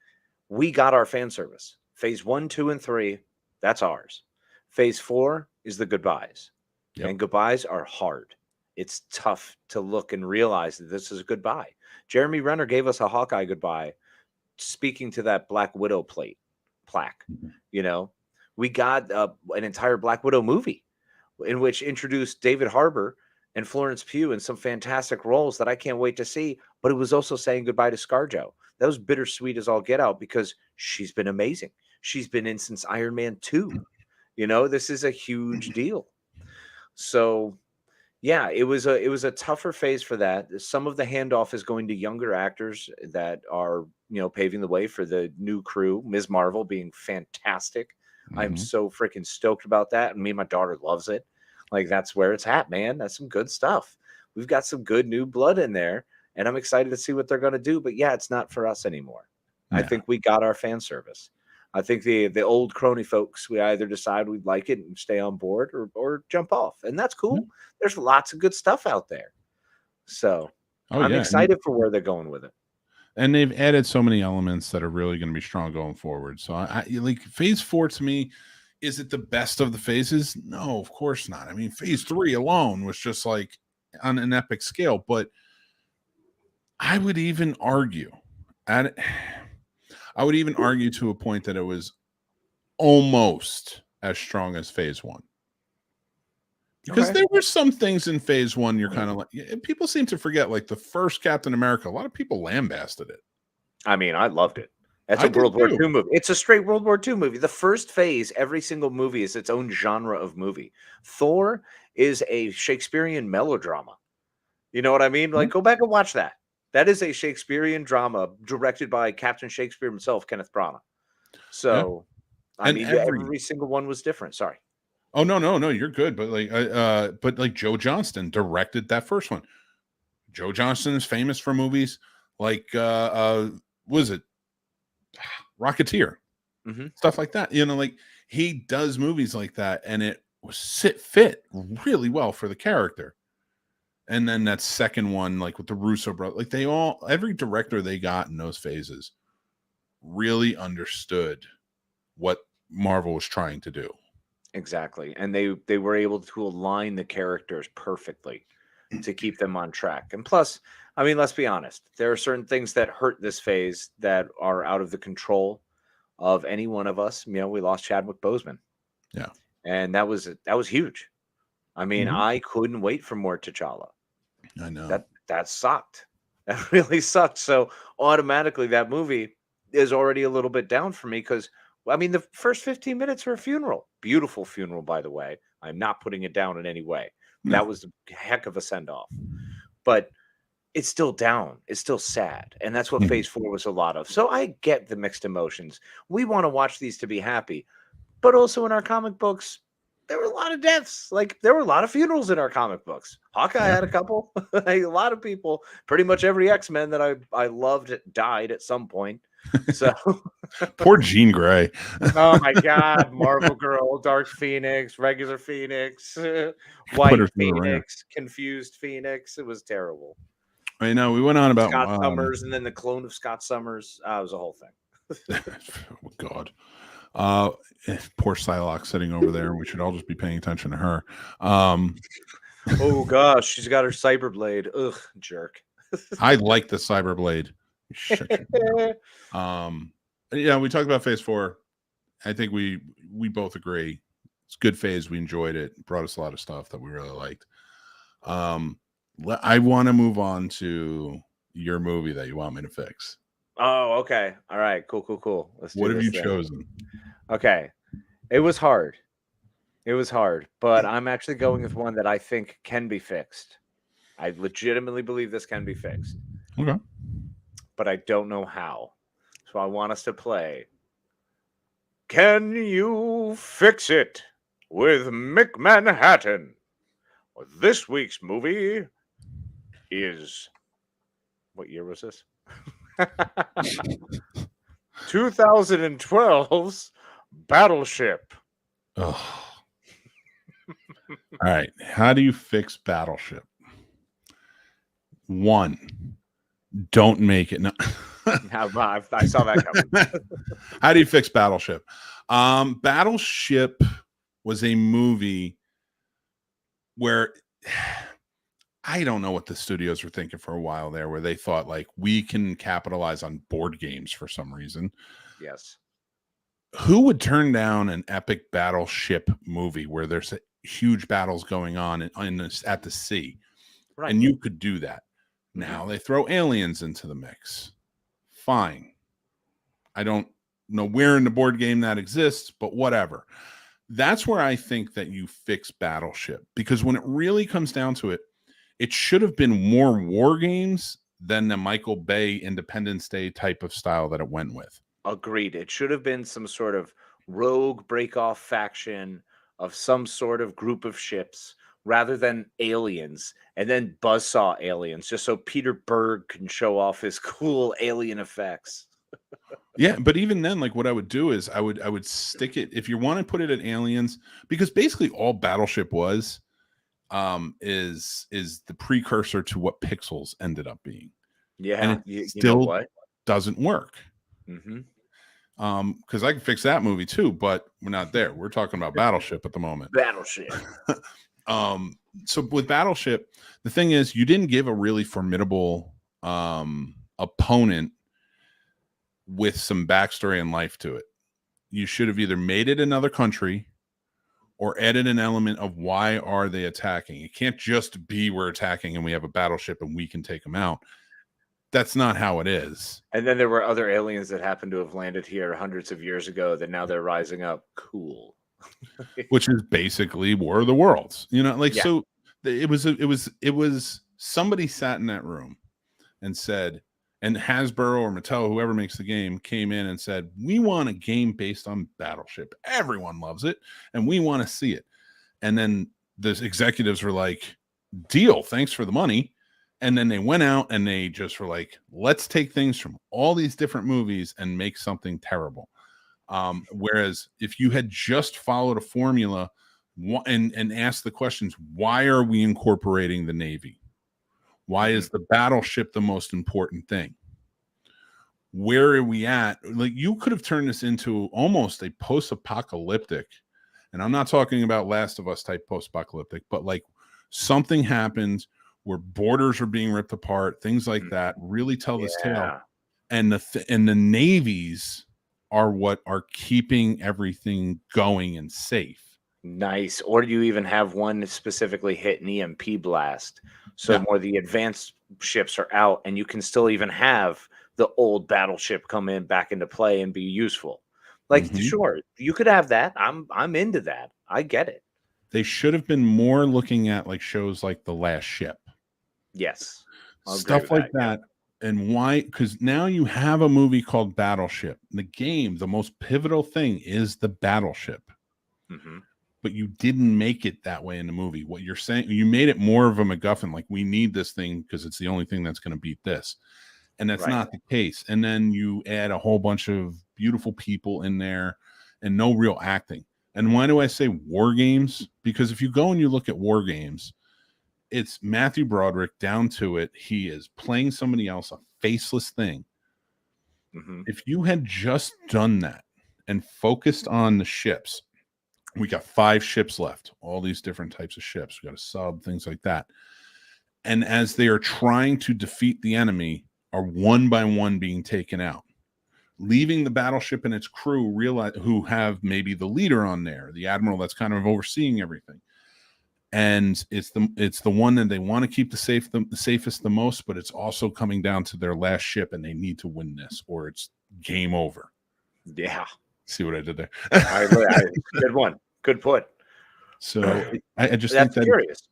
we got our fan service. Phase 1, 2, and 3, that's ours. Phase 4 is the goodbyes. Yep. And goodbyes are hard. It's tough to look and realize that this is a goodbye. Jeremy Renner gave us a Hawkeye goodbye, speaking to that Black Widow plaque. You know, we got an entire Black Widow movie in which introduced David Harbour and Florence Pugh in some fantastic roles that I can't wait to see. But it was also saying goodbye to ScarJo. That was bittersweet as all get out because she's been amazing. She's been in since Iron Man 2. You know, this is a huge deal. So, yeah, it was a tougher phase for that. Some of the handoff is going to younger actors that are, you know, paving the way for the new crew. Ms. Marvel being fantastic. I'm so freaking stoked about that. And me and my daughter loves it. Like, that's where it's at, man. That's some good stuff. We've got some good new blood in there. And I'm excited to see what they're going to do. But yeah, it's not for us anymore. Yeah. I think we got our fan service. I think the old crony folks, we either decide we'd like it and stay on board or jump off. And that's cool. Mm-hmm. There's lots of good stuff out there. So I'm excited for where they're going with it. And they've added so many elements that are really going to be strong going forward. So I like phase 4 to me. Is it the best of the phases? No, of course not. I mean, phase 3 alone was just like on an epic scale. But I would even argue to a point that it was almost as strong as phase 1. Because there were some things in phase 1 you're kind of like, people seem to forget, like the first Captain America, a lot of people lambasted it. I mean, I loved it. That's a World War II movie. It's a straight World War II movie. The first phase, every single movie is its own genre of movie. Thor is a Shakespearean melodrama. You know what I mean? Like, go back and watch that. That is a Shakespearean drama directed by Captain Shakespeare himself, Kenneth Branagh. So, I mean, every single one was different. Sorry. Oh, no, you're good. But like Joe Johnston directed that first one. Joe Johnston is famous for movies like was it Rocketeer, stuff like that. You know, like he does movies like that, and it was fit really well for the character. And then that second one, like with the Russo brothers, like every director they got in those phases really understood what Marvel was trying to do. Exactly. And they were able to align the characters perfectly to keep them on track. And plus, I mean, let's be honest, there are certain things that hurt this phase that are out of the control of any one of us. You know, we lost Chadwick Boseman. Yeah. And that was huge. I mean, I couldn't wait for more T'Challa. I know. That sucked. That really sucked. So automatically that movie is already a little bit down for me because, I mean, the first 15 minutes are a funeral. Beautiful funeral, by the way. I'm not putting it down in any way. No. That was a heck of a send-off. But it's still down. It's still sad. And that's what phase 4 was a lot of. So I get the mixed emotions. We want to watch these to be happy. But also in our comic books, there were a lot of deaths. Like, there were a lot of funerals in our comic books. Hawkeye had a couple. A lot of people, pretty much every X-Men that I loved died at some point. So poor Jean Grey. Oh my God. Marvel Girl, Dark Phoenix, regular Phoenix, White Phoenix, confused Phoenix. It was terrible. I know. We went on about Scott Summers and then the clone of Scott Summers. It was a whole thing. Oh, God. Poor Psylocke sitting over there. We should all just be paying attention to her. Oh gosh, she's got her Cyberblade. Ugh, jerk. I like the Cyberblade. Yeah, we talked about phase 4. I think we both agree it's a good phase. We enjoyed it. Brought us a lot of stuff that we really liked. I want to move on to your movie that you want me to fix. Oh, okay. All right. Cool. Let's do What have this you then. chosen? Okay. It was hard. But I'm actually going with one that I think can be fixed. I legitimately believe this can be fixed, Okay. but I don't know how. So I want us to play Can You Fix It with Mick Manhattan? This week's movie is, what year was this? 2012's Battleship. Oh. All right. How do you fix Battleship? 1, don't make it. No. I saw that coming. How do you fix Battleship? Battleship was a movie where I don't know what the studios were thinking for a while there, where they thought like we can capitalize on board games for some reason. Yes. Who would turn down an epic battleship movie where there's huge battles going on at the sea? Right. And you could do that. Now they throw aliens into the mix. Fine. I don't know where in the board game that exists, but whatever. That's where I think that you fix Battleship, because when it really comes down to it, it should have been more war games than the Michael Bay Independence Day type of style that it went with. Agreed. It should have been some sort of rogue break-off faction of some sort of group of ships rather than aliens, and then buzzsaw aliens just so Peter Berg can show off his cool alien effects. Yeah, but even then, like what I would do is I would stick it, if you want to put it at aliens, because basically all Battleship was is the precursor to what Pixels ended up being. Yeah, and it you still know what? doesn't work. Mm-hmm. Because I can fix that movie too, but we're not there. We're talking about Battleship at the moment. Battleship. So with Battleship, the thing is, you didn't give a really formidable opponent with some backstory and life to it. You should have either made it another country or added an element of why are they attacking. It can't just be we're attacking and we have a battleship and we can take them out. That's not how it is. And then there were other aliens that happened to have landed here hundreds of years ago that now they're rising up. Cool. Which is basically War of the Worlds. You know, like, Yeah. so it was somebody sat in that room and said, and Hasbro or Mattel, whoever makes the game, came in and said, we want a game based on Battleship. Everyone loves it, and we want to see it. And then the executives were like, deal, thanks for the money. And then they went out and they just were like, let's take things from all these different movies and make something terrible. Whereas if you had just followed a formula and asked the questions, why are we incorporating the Navy? Why is the battleship the most important thing? Where are we at? Like, you could have turned this into almost a post-apocalyptic, and I'm not talking about Last of Us type post-apocalyptic, but like something happens where borders are being ripped apart, things like that, really tell this tale. And the navies are what are keeping everything going and safe. Nice. Or do you even have one specifically hit an EMP blast? So more the advanced ships are out, and you can still even have the old battleship come in back into play and be useful. Like, sure, you could have that. I'm into that. I get it. They should have been more looking at like shows like The Last Ship. Yes. Stuff like that. Yeah. And why? Because now you have a movie called Battleship. The game, the most pivotal thing is the battleship. But you didn't make it that way in the movie. What you're saying, you made it more of a MacGuffin, like we need this thing because it's the only thing that's going to beat this. And that's not the case. And then you add a whole bunch of beautiful people in there and no real acting. And why do I say war games? Because if you go and you look at war games, it's Matthew Broderick down to it. He is playing somebody else, a faceless thing. If you had just done that and focused on the ships, we got 5 ships left, all these different types of ships. We got a sub, things like that. And as they are trying to defeat the enemy, are one by one being taken out, leaving the battleship and its crew who have maybe the leader on there, the admiral that's kind of overseeing everything. and it's the one that they want to keep the safest the most, but it's also coming down to their last ship, and they need to win this, or it's game over. Yeah. See what I did there? Good one. Good put. So I just That's think that curious.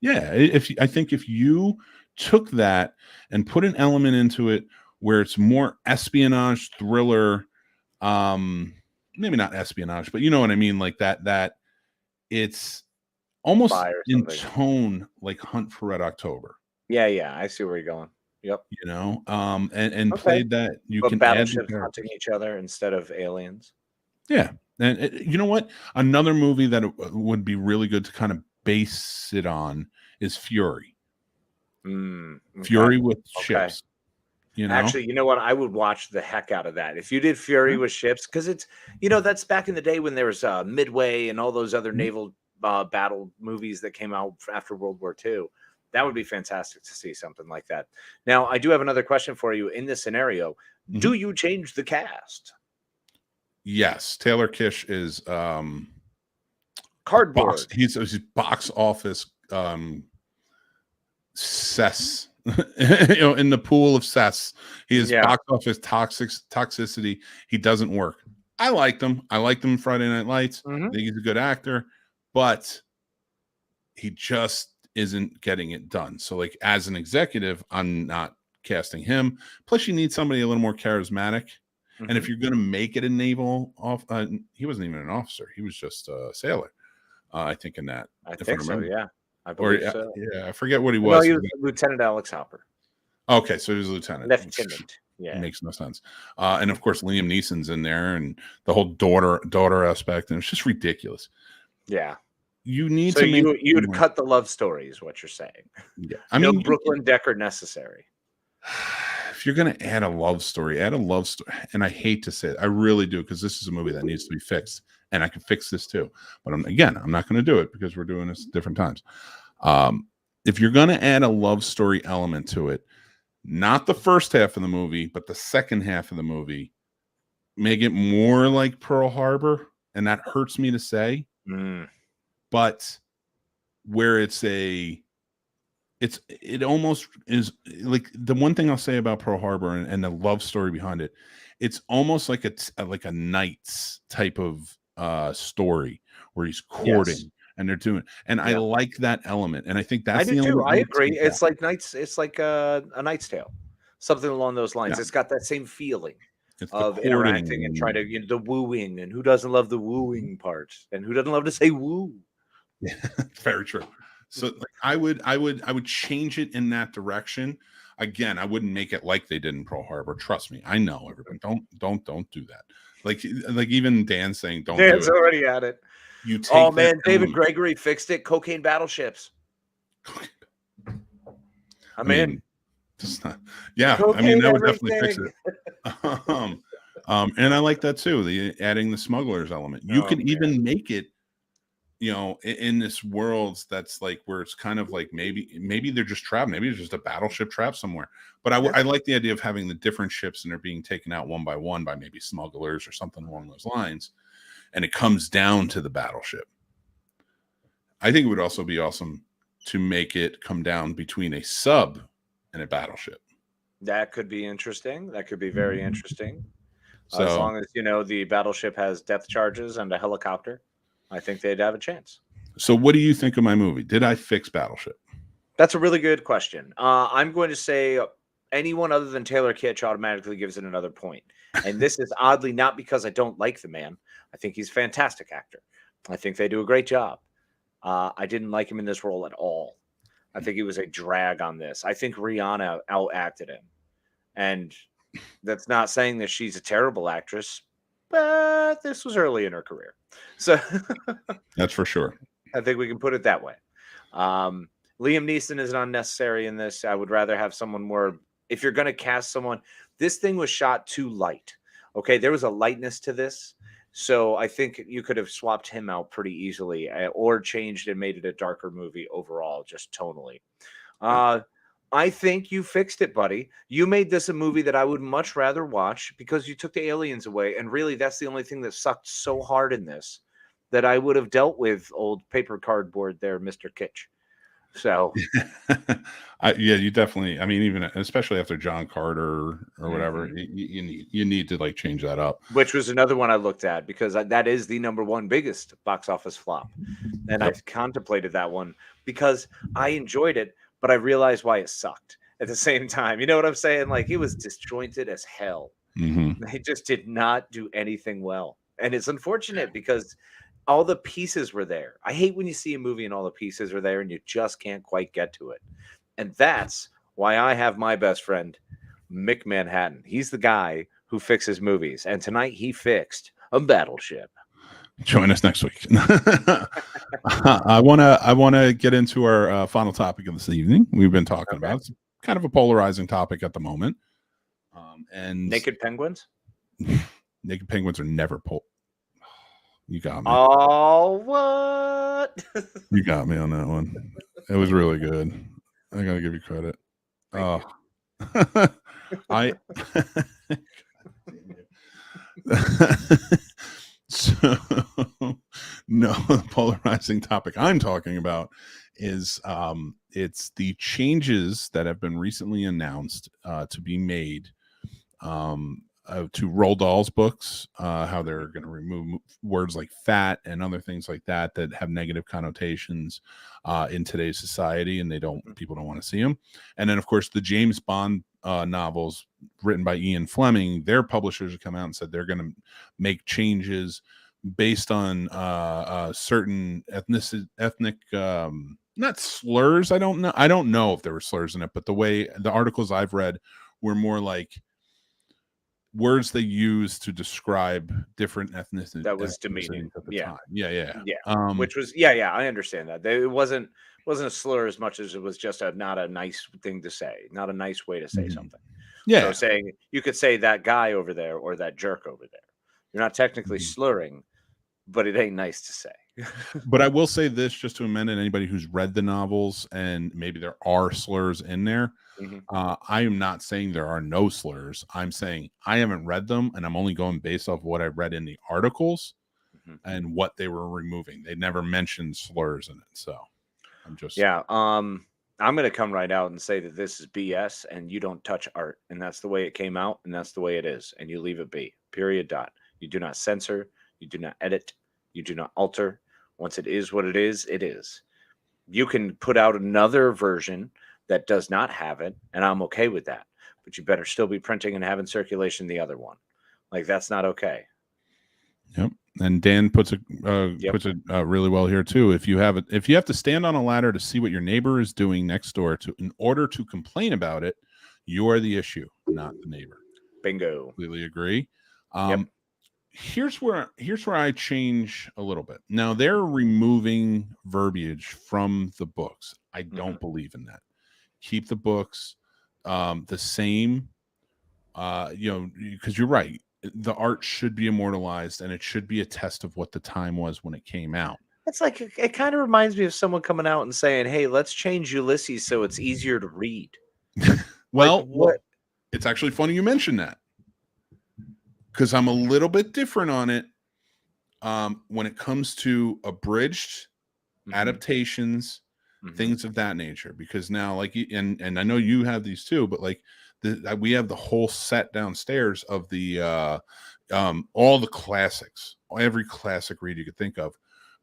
Yeah, I think if you took that and put an element into it where it's more espionage thriller, maybe not espionage, but you know what I mean, like that it's almost in tone like Hunt for Red October. Yeah, I see where you're going. Yep. You know, and played that can battleships hunting each other instead of aliens. Yeah, and you know what? Another movie that would be really good to kind of base it on is Fury. Fury with ships. You know? Actually, you know what? I would watch the heck out of that if you did Fury with ships, because it's that's back in the day when there was Midway and all those other naval battle movies that came out after World War II. That would be fantastic to see something like that. Now, I do have another question for you. In this scenario, do you change the cast? Yes, Taylor Kitsch is cardboard. He's box office cess. In the pool of cess. He is box office toxicity. He doesn't work. I liked him. In Friday Night Lights. I think he's a good actor, but he just isn't getting it done. So, like, as an executive, I'm not casting him. Plus, you need somebody a little more charismatic. And if you're going to make it a naval he wasn't even an officer. He was just a sailor. I think in that. I think so. Yeah, I believe so. Yeah, I forget what he was. No, he was Lieutenant Alex Hopper. Okay, so he was lieutenant. Lieutenant. Yeah, it makes no sense. And of course, Liam Neeson's in there, and the whole daughter aspect, and it's just ridiculous. Yeah, you need to. You'd cut the love story, is what you're saying. Yeah, I mean, Brooklyn Decker necessary. If you're going to add a love story, and I hate to say it, I really do, because this is a movie that needs to be fixed, and I can fix this too. But I'm not going to do it because we're doing this at different times. If you're going to add a love story element to it, not the first half of the movie, but the second half of the movie, make it more like Pearl Harbor, and that hurts me to say, but where it almost is like the one thing I'll say about Pearl Harbor and the love story behind it. It's almost like a Knights type of story where he's courting and they're doing, and I like that element, and I think that's I do too. I agree. It's like Knights. It's like a Knight's Tale, something along those lines. Yeah. It's got that same feeling of interacting and trying to the wooing, and who doesn't love the wooing part, and who doesn't love to say woo. Yeah, very true. So like, I would change it in that direction. Again, I wouldn't make it like they did in Pearl Harbor. Trust me, I know everybody. Don't do that. Like even Dan saying don't. Dan's do it. Already at it. You take oh man, David Gregory fixed it. Cocaine battleships. I'm in. Just not, yeah, cocaine, I mean that would definitely fix it. And I like that too. Adding the smugglers element. You can even make it. In this world that's like where it's kind of like maybe they're just trapped, maybe it's just a battleship trapped somewhere. But I like the idea of having the different ships and they're being taken out one by maybe smugglers or something along those lines, and it comes down to the battleship. I think it would also be awesome to make it come down between a sub and a battleship. That could be interesting. That could be very interesting. So as long as the battleship has depth charges and a helicopter, I think they'd have a chance. So what do you think of my movie? Did I fix Battleship? That's a really good question. I'm going to say anyone other than Taylor Kitsch automatically gives it another point. And this is oddly not because I don't like the man. I think he's a fantastic actor. I think they do a great job. I didn't like him in this role at all. I think he was a drag on this. I think Rihanna outacted him. And that's not saying that she's a terrible actress, but this was early in her career. So that's for sure. I think we can put it that way. Liam Neeson is unnecessary in this. I would rather have someone more. If you're going to cast someone, this thing was shot too light. Okay, there was a lightness to this. So I think you could have swapped him out pretty easily or changed and made it a darker movie overall, just tonally. I think you fixed it, buddy. You made this a movie that I would much rather watch because you took the aliens away. And really, that's the only thing that sucked so hard in this that I would have dealt with old paper cardboard there, Mr. Kitsch. So yeah, you definitely. I mean, even especially after John Carter or whatever, you need to like change that up. which was another one I looked at because that is the #1 biggest box office flop, and Yep. I've contemplated that one because I enjoyed it, but I realized why it sucked at the same time. You know what I'm saying? Like, it was disjointed as hell. They just did not do anything well, and it's unfortunate because all the pieces were there. I hate when you see a movie and all the pieces are there and you just can't quite get to it. And that's why I have my best friend, Mick Manhattan. He's the guy who fixes movies. And tonight he fixed a battleship. Join us next week. I wanna get into our final topic of this evening. We've been talking about it's kind of a polarizing topic at the moment. And Naked penguins. naked penguins are never You got me. Oh, what? You got me on that one. It was really good. I gotta give you credit. Thank I so no, the polarizing topic I'm talking about is it's the changes that have been recently announced to be made to Roald Dahl's books, how they're going to remove words like fat and other things like that have negative connotations in today's society, and people don't want to see them. And then, of course, the James Bond novels written by Ian Fleming, their publishers have come out and said they're going to make changes based on certain ethnic not slurs. I don't know if there were slurs in it, but the way the articles I've read were more like words they use to describe different ethnicities. That was demeaning at the time. Yeah. Which was I understand that. It wasn't a slur as much as it was just not a nice thing to say, not a nice way to say something. Yeah. So you could say that guy over there or that jerk over there. You're not technically slurring, but it ain't nice to say. But I will say this, just to amend it, anybody who's read the novels and maybe there are slurs in there. I am not saying there are no slurs. I'm saying I haven't read them, and I'm only going based off what I read in the articles and what they were removing. They never mentioned slurs in it, so I'm just I'm going to come right out and say that this is BS, and you don't touch art, and that's the way it came out, and that's the way it is, and you leave it be. Period. Dot. You do not censor. You do not edit. You do not alter. Once it is what it is, it is. You can put out another version that does not have it, and I'm okay with that. But you better still be printing and having circulation the other one. Like, that's not okay. Yep. And Dan puts it really well here too. If you have to stand on a ladder to see what your neighbor is doing next door in order to complain about it, you are the issue, not the neighbor. Bingo. Completely agree. Here's where I change a little bit. Now they're removing verbiage from the books. I don't believe in that. Keep the books the same, because you're right. The art should be immortalized, and it should be a test of what the time was when it came out. It's like, it kind of reminds me of someone coming out and saying, hey, let's change Ulysses so it's easier to read. Well, it's actually funny you mentioned that, because I'm a little bit different on it when it comes to abridged adaptations, things of that nature. Because now, like, and I know you have these too, but like we have the whole set downstairs of the all the classics, every classic read you could think of,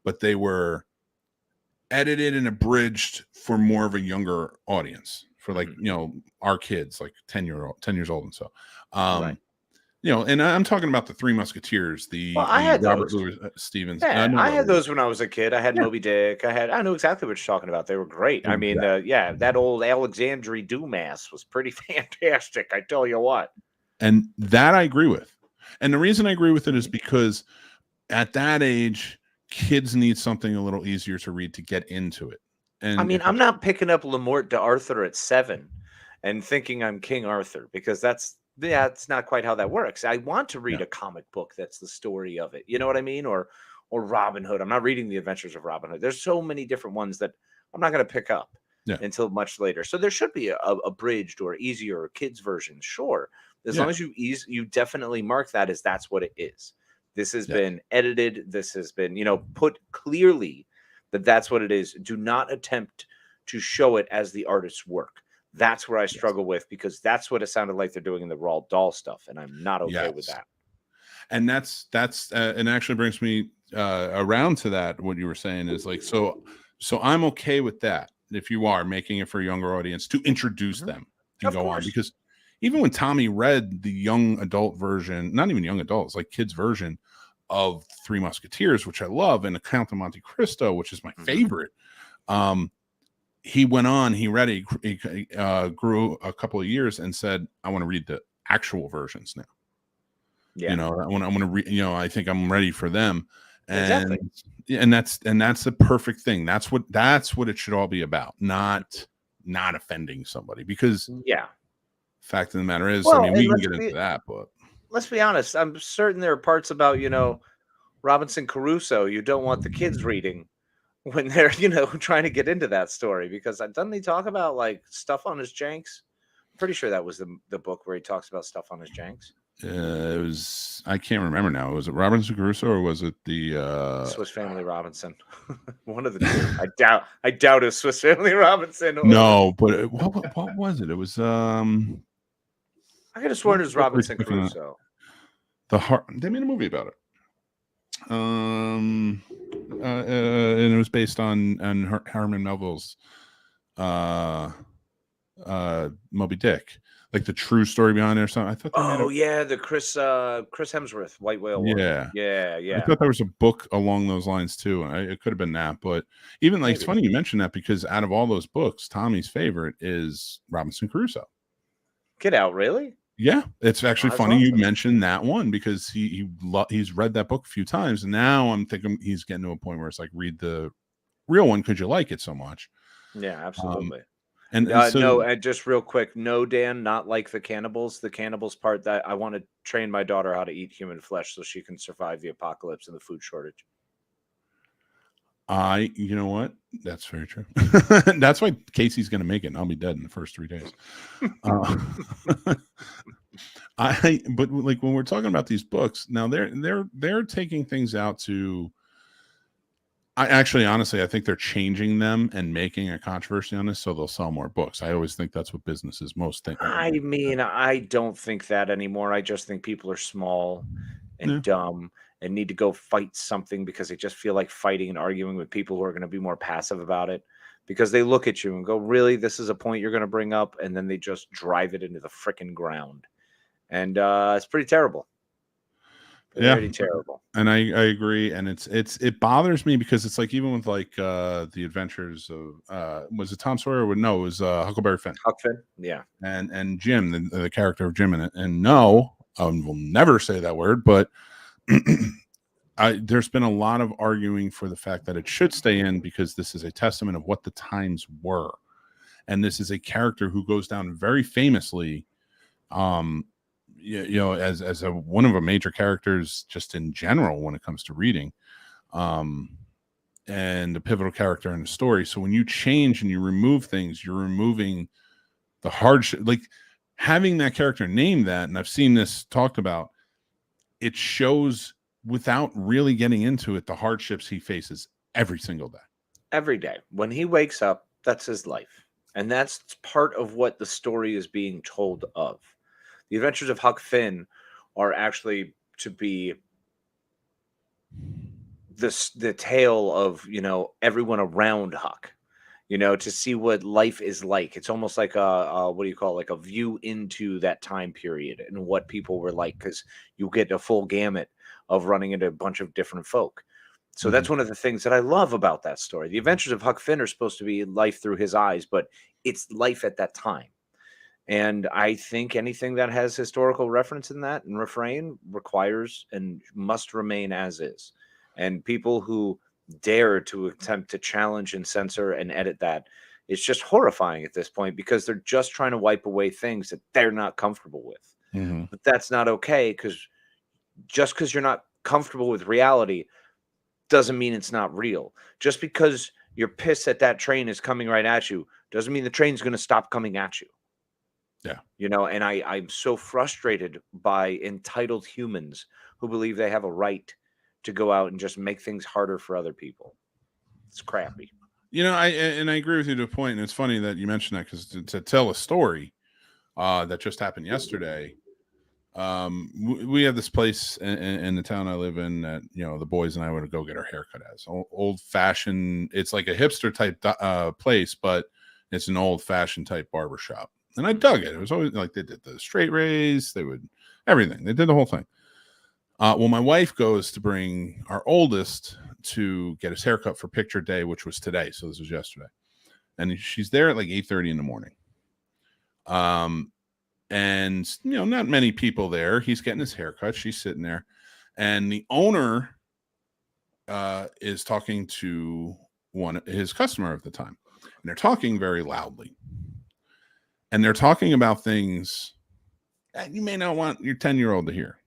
but they were edited and abridged for more of a younger audience, for like our kids, like 10 years old and so. Right. And I'm talking about the Three Musketeers, I had Robert those. Louis Stevens. Yeah, I had those when I was a kid. I had Moby Dick. I know exactly what you're talking about. They were great. I mean, that old Alexandre Dumas was pretty fantastic. I tell you what. And that I agree with. And the reason I agree with it is because at that age, kids need something a little easier to read to get into it. And I mean, I'm not picking up Le Morte d'Arthur at 7 and thinking I'm King Arthur, because that's not quite how that works. I want to read a comic book that's the story of it. You know what I mean? Or Robin Hood. I'm not reading The Adventures of Robin Hood. There's so many different ones that I'm not going to pick up until much later. So there should be a bridged or easier kids version, sure. As long as you definitely mark that as that's what it is. This has been edited. This has been, put clearly that that's what it is. Do not attempt to show it as the artist's work. That's where I struggle with, because that's what it sounded like they're doing in the Roald Dahl stuff, and I'm not okay with that. And that's and actually brings me around to that. What you were saying is like, so I'm okay with that if you are making it for a younger audience to introduce them and go on, because even when Tommy read the young adult version, not even young adults, like kids version of Three Musketeers, which I love, and A Count of Monte Cristo, which is my favorite. He went on, he read it, he grew a couple of years and said, I want to read the actual versions now. Yeah. I'm going to read, I think I'm ready for them. And that's the perfect thing. That's what it should all be about. Not offending somebody, because fact of the matter is, we can get into that, but let's be honest. I'm certain there are parts about, Robinson Crusoe you don't want the kids reading when they're, trying to get into that story, because doesn't he talk about like stuff on his janks? I'm pretty sure that was the book where he talks about stuff on his janks. It was, I can't remember now. Was it Robinson Crusoe or was it the Swiss Family Robinson? One of the two. I doubt it's Swiss Family Robinson. No, but what was it? It was I could have sworn it was Robinson Crusoe. They made a movie about it. And it was based on Herman Melville's Moby Dick, like the true story behind it or something. I thought. The Chris Hemsworth White Whale War. Yeah. I thought there was a book along those lines too. It could have been that, but even like it's funny you mentioned that, because out of all those books, Tommy's favorite is Robinson Crusoe. Get out, really? Yeah, it's actually funny you mentioned that one, because he's read that book a few times, and now I'm thinking he's getting to a point where it's like, read the real one because you like it so much. Yeah, absolutely. And just real quick, no, Dan, not like the cannibals. The cannibals part, that I want to train my daughter how to eat human flesh so she can survive the apocalypse and the food shortage. You know what? That's very true. That's why Casey's going to make it, and I'll be dead in the first 3 days. But like when we're talking about these books now, they're taking things out to. Honestly, I think they're changing them and making a controversy on this so they'll sell more books. I always think that's what businesses most think. I mean, I don't think that anymore. I just think people are small and dumb and need to go fight something because they just feel like fighting and arguing with people who are going to be more passive about it, because they look at you and go, really, this is a point you're going to bring up? And then they just drive it into the frickin' ground. And it's pretty terrible. Pretty terrible. And I agree. And it bothers me because it's like, even with like the adventures of was it Tom Sawyer? No, it was Huckleberry Finn. Huck Finn, yeah. And Jim, the character of Jim in it. And no, I will never say that word, but there's been a lot of arguing for the fact that it should stay in, because this is a testament of what the times were. And this is a character who goes down very famously, as one of the major characters just in general when it comes to reading, and a pivotal character in the story. So when you change and you remove things, you're removing the hardship, like having that character named that. And I've seen this talked about. It shows, without really getting into it, the hardships he faces every single day. Every day. When he wakes up, that's his life. And that's part of what the story is being told of. The Adventures of Huck Finn are actually to be the tale of, everyone around Huck, to see what life is like. It's almost like a view into that time period and what people were like, because you get a full gamut of running into a bunch of different folk. So that's one of the things that I love about that story. The Adventures of Huck Finn are supposed to be life through his eyes, but it's life at that time. And I think anything that has historical reference in that and refrain requires and must remain as is. And people who dare to attempt to challenge and censor and edit that, it's just horrifying at this point, because they're just trying to wipe away things that they're not comfortable with. But that's not okay, because just because you're not comfortable with reality doesn't mean it's not real. Just because you're pissed that train is coming right at you doesn't mean the train's going to stop coming at you. Yeah. You know, and I'm so frustrated by entitled humans who believe they have a right to go out and just make things harder for other people. It's crappy. You know, I agree with you to a point, and it's funny that you mentioned that because to tell a story that just happened yesterday. We have this place in the town I live in that, you know, the boys and I would go get our haircut as old fashioned. It's like a hipster type place, but it's an old fashioned type barber shop. And I dug it. It was always like they did the straight raise, they would everything. They did the whole thing. Well, my wife goes to bring our oldest to get his haircut for picture day, which was today. So this was yesterday. And she's there at like 8:30 in the morning. And, you know, not many people there. He's getting his haircut. She's sitting there. And the owner is talking to his customer at the time. And they're talking very loudly. And they're talking about things that you may not want your 10-year-old to hear.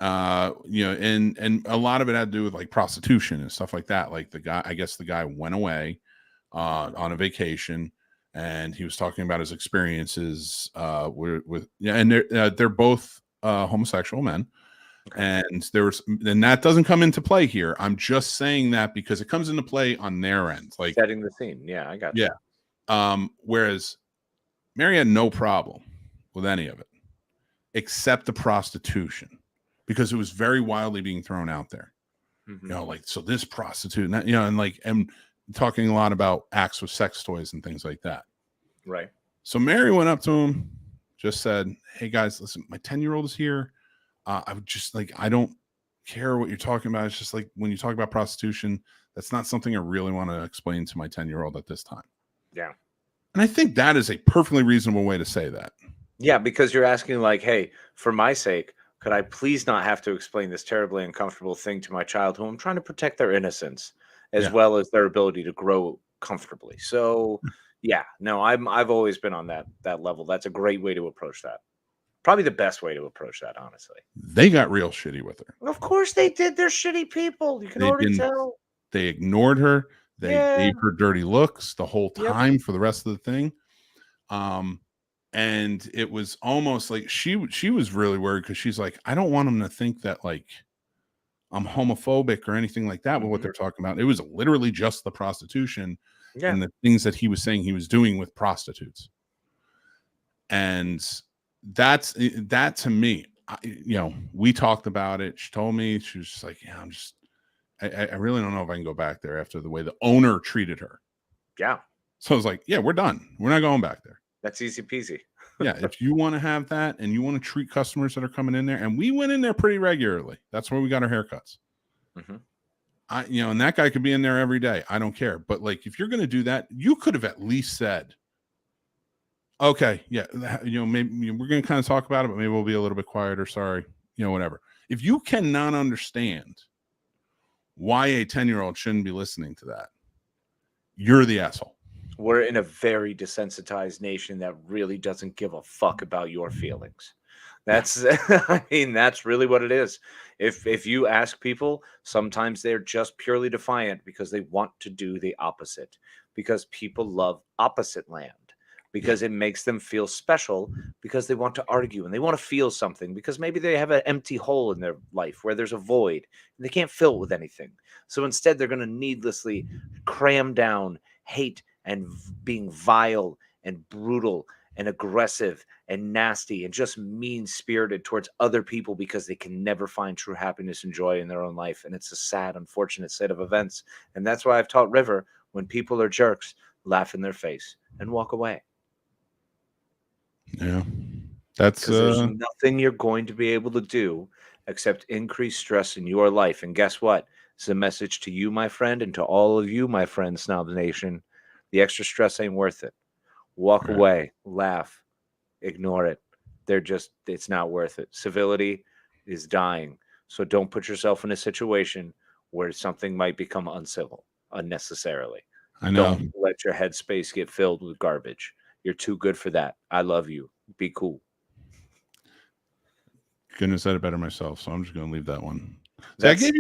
You know, and a lot of it had to do with like prostitution and stuff like that. Like the guy went away on a vacation. And he was talking about his experiences with and they're both homosexual men, and that doesn't come into play here. I'm just saying that because it comes into play on their end, like setting the scene. Yeah, I got you. Yeah. Whereas Mary had no problem with any of it, except the prostitution, because it was very wildly being thrown out there. Mm-hmm. You know, like so this prostitute, you know, and talking a lot about acts with sex toys and things like that. Right. So Mary went up to him, just said, "Hey guys, listen, my 10-year-old is here. I would just like, I don't care what you're talking about. It's just like when you talk about prostitution, that's not something I really want to explain to my 10-year-old at this time." Yeah. And I think that is a perfectly reasonable way to say that. Yeah, because you're asking like, hey, for my sake, could I please not have to explain this terribly uncomfortable thing to my child who I'm trying to protect their innocence as well as their ability to grow comfortably. So yeah, no, I've always been on that level. That's a great way to approach that. Probably the best way to approach that, honestly. They got real shitty with her. Of course they did. They're shitty people. You can already tell. They ignored her. They gave her dirty looks the whole time for the rest of the thing. And it was almost like she was really worried because she's like, I don't want them to think that like I'm homophobic or anything like that with what they're talking about. It was literally just the prostitution and the things that he was saying he was doing with prostitutes. And that to me, you know, we talked about it. She told me, she was just like, yeah, I really don't know if I can go back there after the way the owner treated her. Yeah. So I was like, yeah, we're done. We're not going back there. That's easy peasy. Yeah. If you want to have that and you want to treat customers that are coming in there, and we went in there pretty regularly. That's where we got our haircuts. Mm-hmm. And that guy could be in there every day. I don't care. But like, if you're going to do that, you could have at least said, okay, yeah, maybe we're going to kind of talk about it, but maybe we'll be a little bit quieter. Sorry, whatever. If you cannot understand why a 10-year-old shouldn't be listening to that, you're the asshole. We're in a very desensitized nation that really doesn't give a fuck about your feelings. That's, I mean, that's really what it is. If you ask people, sometimes they're just purely defiant because they want to do the opposite, because people love opposite land, because it makes them feel special, because they want to argue and they want to feel something, because maybe they have an empty hole in their life where there's a void and they can't fill it with anything. So instead, they're going to needlessly cram down hate and being vile and brutal and aggressive and nasty and just mean-spirited towards other people because they can never find true happiness and joy in their own life. And it's a sad, unfortunate set of events. And that's why I've taught River, when people are jerks, laugh in their face and walk away. Yeah. That's there's nothing you're going to be able to do except increase stress in your life. And guess what? It's a message to you, my friend, and to all of you, my friend, Snobs Nation. The extra stress ain't worth it. Walk away, laugh, ignore it. It's not worth it. Civility is dying. So don't put yourself in a situation where something might become uncivil unnecessarily. I know. Don't let your headspace get filled with garbage. You're too good for that. I love you. Be cool. Couldn't have said it better myself, so I'm just going to leave that one. So I gave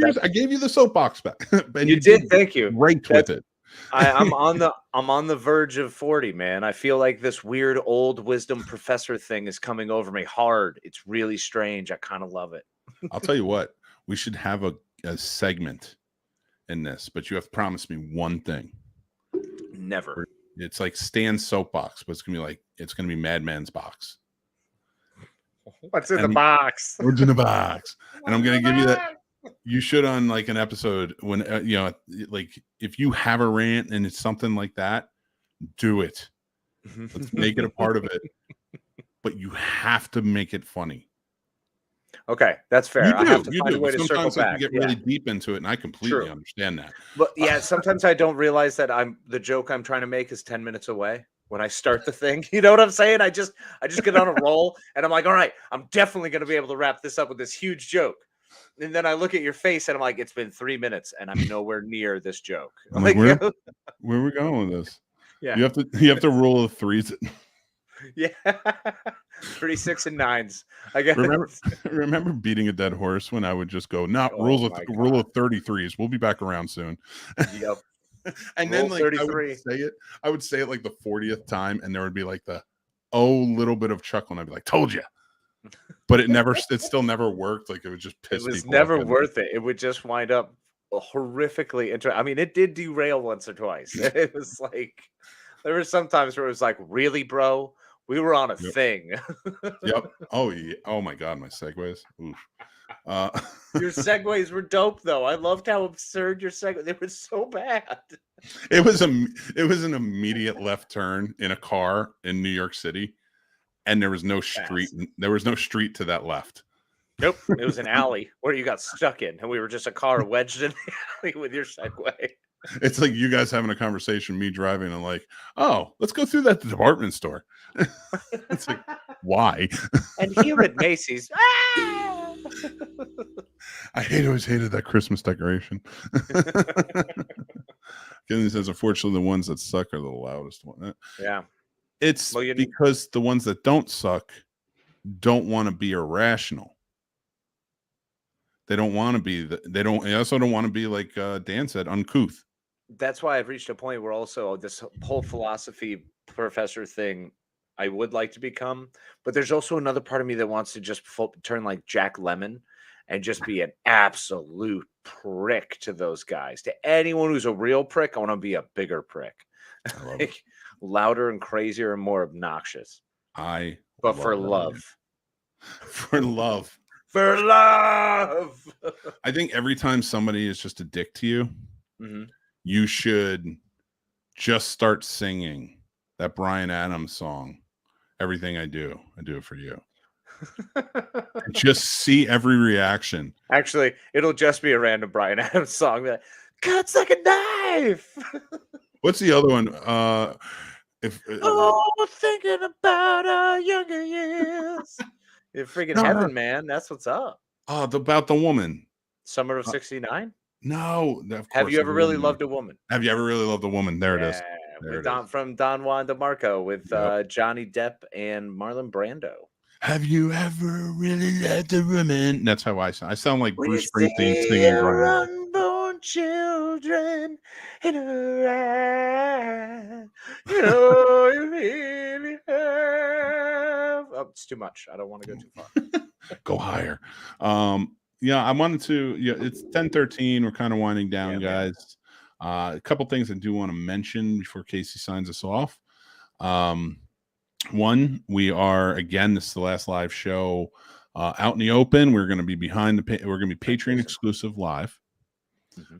you the soapbox back. And you did. Thank you. Right with it. I'm on the verge of 40, man. I feel like this weird old wisdom professor thing is coming over me hard. It's really strange. I kind of love it. I'll tell you what, we should have a segment in this, but you have to promise me one thing. Never. It's like Stan's soapbox, but it's gonna be Madman's box. What's in the box? What's in the box? And I'm gonna give you that. You should on like an episode when like if you have a rant and it's something like that, do it. Let's make it a part of it. But you have to make it funny. Okay, that's fair. I have to find a way to circle Sometimes back. you get really deep into it, and I completely understand that. But yeah, sometimes I don't realize that the joke I'm trying to make is 10 minutes away when I start the thing. You know what I'm saying? I just get on a roll, and I'm like, all right, I'm definitely going to be able to wrap this up with this huge joke. And then I look at your face, and I'm like, it's been 3 minutes, and I'm nowhere near this joke. Like, where are we going with this? Yeah, you have to roll a threes. Yeah, 3, 6, and 9s. I guess. Remember beating a dead horse when I would just go, rule of 33s. We'll be back around soon. Yep. And then like 33. I would say it like the 40th time, and there would be like the little bit of chuckle, and I'd be like, told you. But it still never worked. Like it would just piss. It was never worth it. It would just wind up horrifically I mean, it did derail once or twice. It was like there were some times where it was like, really, bro? We were on a thing. Yep. Oh yeah. Oh my god, my segues. Oof. Your segues were dope though. I loved how absurd your segues. They were so bad. It was an immediate left turn in a car in New York City, and there was no street. There was no street to that left. Nope. It was an alley where you got stuck in, and we were just a car wedged in the alley with your Segway. It's like you guys having a conversation, me driving, and like, oh, let's go through that department store. It's like, why? And here at Macy's. I always hated that Christmas decoration. Kenny says, unfortunately, the ones that suck are the loudest one. Yeah. It's because the ones that don't suck don't want to be irrational. They don't want to be. They also don't want to be, like Dan said, uncouth. That's why I've reached a point where also this whole philosophy professor thing I would like to become, but there's also another part of me that wants to just turn like Jack Lemmon and just be an absolute prick to those guys. To anyone who's a real prick, I want to be a bigger prick, like louder and crazier and more obnoxious. But for love. For love. For love. I think every time somebody is just a dick to you, you should just start singing that Bryan Adams song, Everything I Do It For You. Just see every reaction. Actually, it'll just be a random Bryan Adams song that cuts like a knife. What's the other one? Thinking about our younger years. You're freaking heaven, man. That's what's up. Oh, about the woman. Summer of '69? No. Have you ever really loved a woman? Have you ever really loved a woman? There it is. From Don Juan DeMarco with Johnny Depp and Marlon Brando. Have you ever really loved a woman? That's how I sound. I sound like Bruce Springsteen singing. Unborn children in a you know you really have. Oh, it's too much. I don't want to go too far. Go higher. Yeah, I wanted to. Yeah, it's 10:13. We're kind of winding down, guys. A couple things I do want to mention before Casey signs us off. One, we are again. This is the last live show out in the open. We're going to be we're going to be Patreon exclusive live.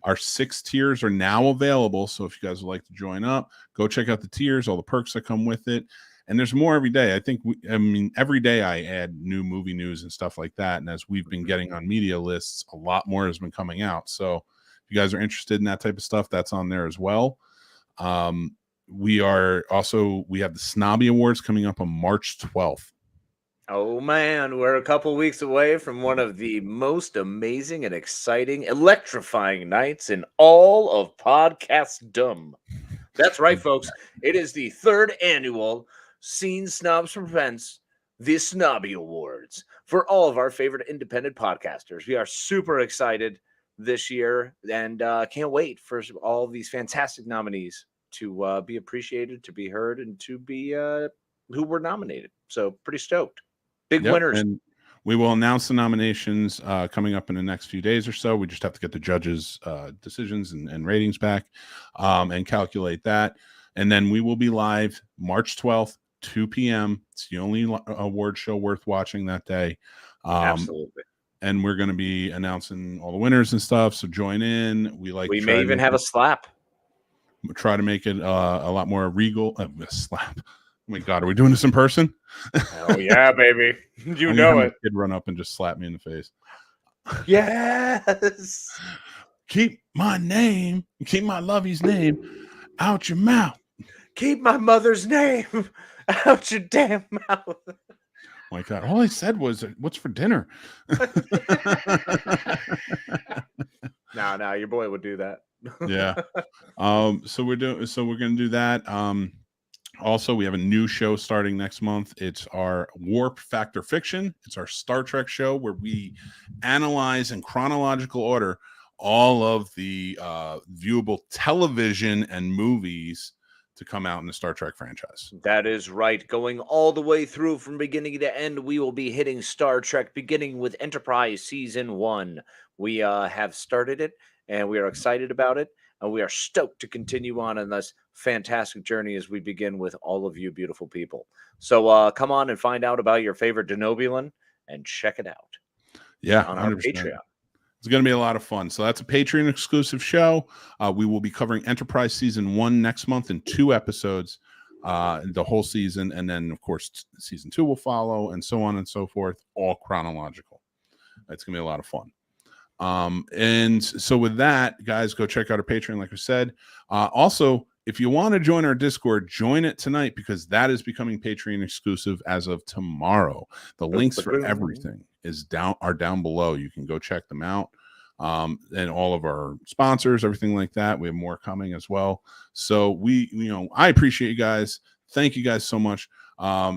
Our 6 tiers are now available, so if you guys would like to join up, go check out the tiers, all the perks that come with it. And there's more every day. I think, every day I add new movie news and stuff like that. And as we've been getting on media lists, a lot more has been coming out. So if you guys are interested in that type of stuff, that's on there as well. We have the Snobby Awards coming up on March 12th. Oh man, we're a couple weeks away from one of the most amazing and exciting, electrifying nights in all of podcastdom. That's right, folks. It is the 3rd annual Scene Snobs presents the Snobby Awards for all of our favorite independent podcasters. We are super excited this year, and can't wait for all these fantastic nominees to be appreciated, to be heard, and to be who were nominated. So pretty stoked. Big winners. And we will announce the nominations coming up in the next few days or so. We just have to get the judges' decisions and ratings back and calculate that. And then we will be live March 12th, 2 p.m. It's the only award show worth watching that day. Absolutely. And we're going to be announcing all the winners and stuff. So join in. We may even have a slap. Try to make it a lot more regal. A slap. Oh my God, are we doing this in person? Oh yeah, baby. You know it. Kid run up and just slap me in the face. Yes. Keep my name, keep my lovey's name out your mouth. Keep my mother's name out your damn mouth. Oh my God, all I said was, "What's for dinner?" No, your boy would do that. Yeah. So we're gonna do that. Also, we have a new show starting next month. It's our Warp Factor Fiction. It's our Star Trek show where we analyze in chronological order all of the viewable television and movies to come out in the Star Trek franchise. That is right. Going all the way through from beginning to end, we will be hitting Star Trek, beginning with Enterprise Season 1. We have started it, and we are excited about it. And we are stoked to continue on this fantastic journey as we begin with all of you beautiful people. So come on and find out about your favorite Denobulan and check it out. Yeah, on our 100%. Patreon. It's going to be a lot of fun. So that's a Patreon exclusive show. We will be covering Enterprise Season 1 next month in 2 episodes, the whole season. And then, of course, Season 2 will follow and so on and so forth, all chronological. It's going to be a lot of fun. And so with that, guys, go check out our Patreon, like I said. Also, if you want to join our Discord, join it tonight because that is becoming Patreon exclusive as of tomorrow. The links for everything are down below. You can go check them out. And all of our sponsors, everything like that. We have more coming as well. So I appreciate you guys. Thank you guys so much.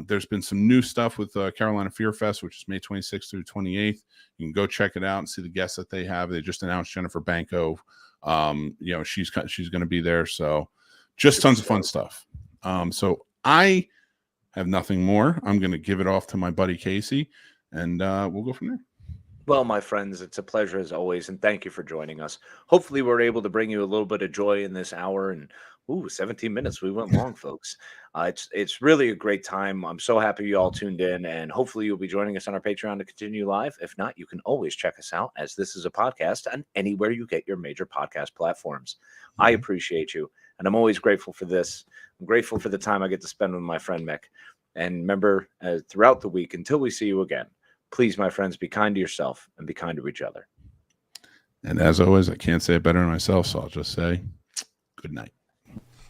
There's been some new stuff with Carolina Fear Fest, which is May 26th through 28th. You can go check it out and see the guests that they have. They just announced Jennifer Banco. She's going to be there. So just tons of fun stuff. So I have nothing more. I'm going to give it off to my buddy Casey, and we'll go from there. Well, my friends, it's a pleasure as always, and thank you for joining us. Hopefully, we're able to bring you a little bit of joy in this hour. And 17 minutes. We went long, folks. It's really a great time. I'm so happy you all tuned in, and hopefully you'll be joining us on our Patreon to continue live. If not, you can always check us out, as this is a podcast and anywhere you get your major podcast platforms. I appreciate you, and I'm always grateful for this. I'm grateful for the time I get to spend with my friend Mick. And remember, throughout the week, until we see you again, please, my friends, be kind to yourself and be kind to each other. And as always, I can't say it better than myself, so I'll just say good night.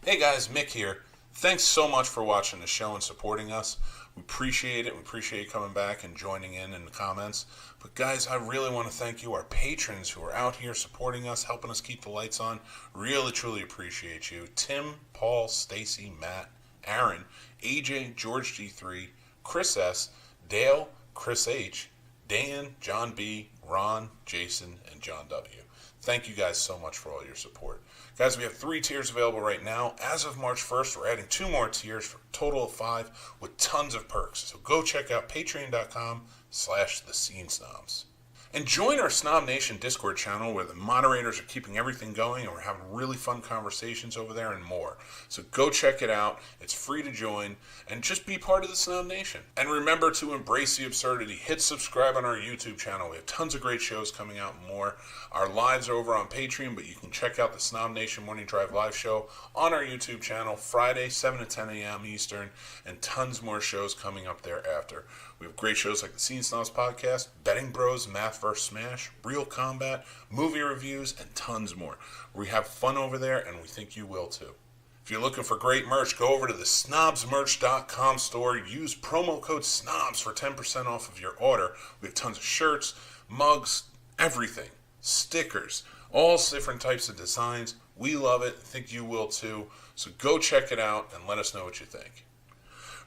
Hey guys, Mick here. Thanks so much for watching the show and supporting us. We appreciate it. We appreciate you coming back and joining in the comments. But guys, I really want to thank you, our patrons who are out here supporting us, helping us keep the lights on. Really, truly appreciate you. Tim, Paul, Stacy, Matt, Aaron, AJ, George G3, Chris S, Dale, Chris H, Dan, John B, Ron, Jason, and John W. Thank you guys so much for all your support. Guys, we have 3 tiers available right now. As of March 1st, we're adding 2 more tiers for a total of 5 with tons of perks. So go check out patreon.com/thescenesnobs. And join our Snob Nation Discord channel where the moderators are keeping everything going and we're having really fun conversations over there and more. So go check it out. It's free to join and just be part of the Snob Nation. And remember to embrace the absurdity. Hit subscribe on our YouTube channel. We have tons of great shows coming out and more. Our lives are over on Patreon, but you can check out the Snob Nation Morning Drive live show on our YouTube channel Friday, 7 to 10 a.m. Eastern, and tons more shows coming up thereafter. We have great shows like the Scene Snobs Podcast, Betting Bros, Math vs. Smash, Real Combat, movie reviews, and tons more. We have fun over there, and we think you will too. If you're looking for great merch, go over to the snobsmerch.com store. Use promo code SNOBS for 10% off of your order. We have tons of shirts, mugs, everything, stickers, all different types of designs. We love it. I think you will too. So go check it out and let us know what you think.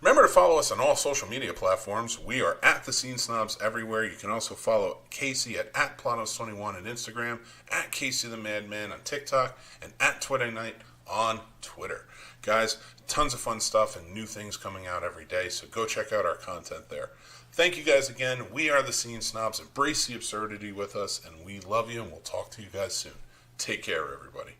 Remember to follow us on all social media platforms. We are at the Scene Snobs everywhere. You can also follow Casey at Planos21 on Instagram, at Casey the Madman on TikTok, and at Twitter Night on Twitter. Guys, tons of fun stuff and new things coming out every day, so go check out our content there. Thank you guys again. We are the Scene Snobs. Embrace the absurdity with us, and we love you, and we'll talk to you guys soon. Take care, everybody.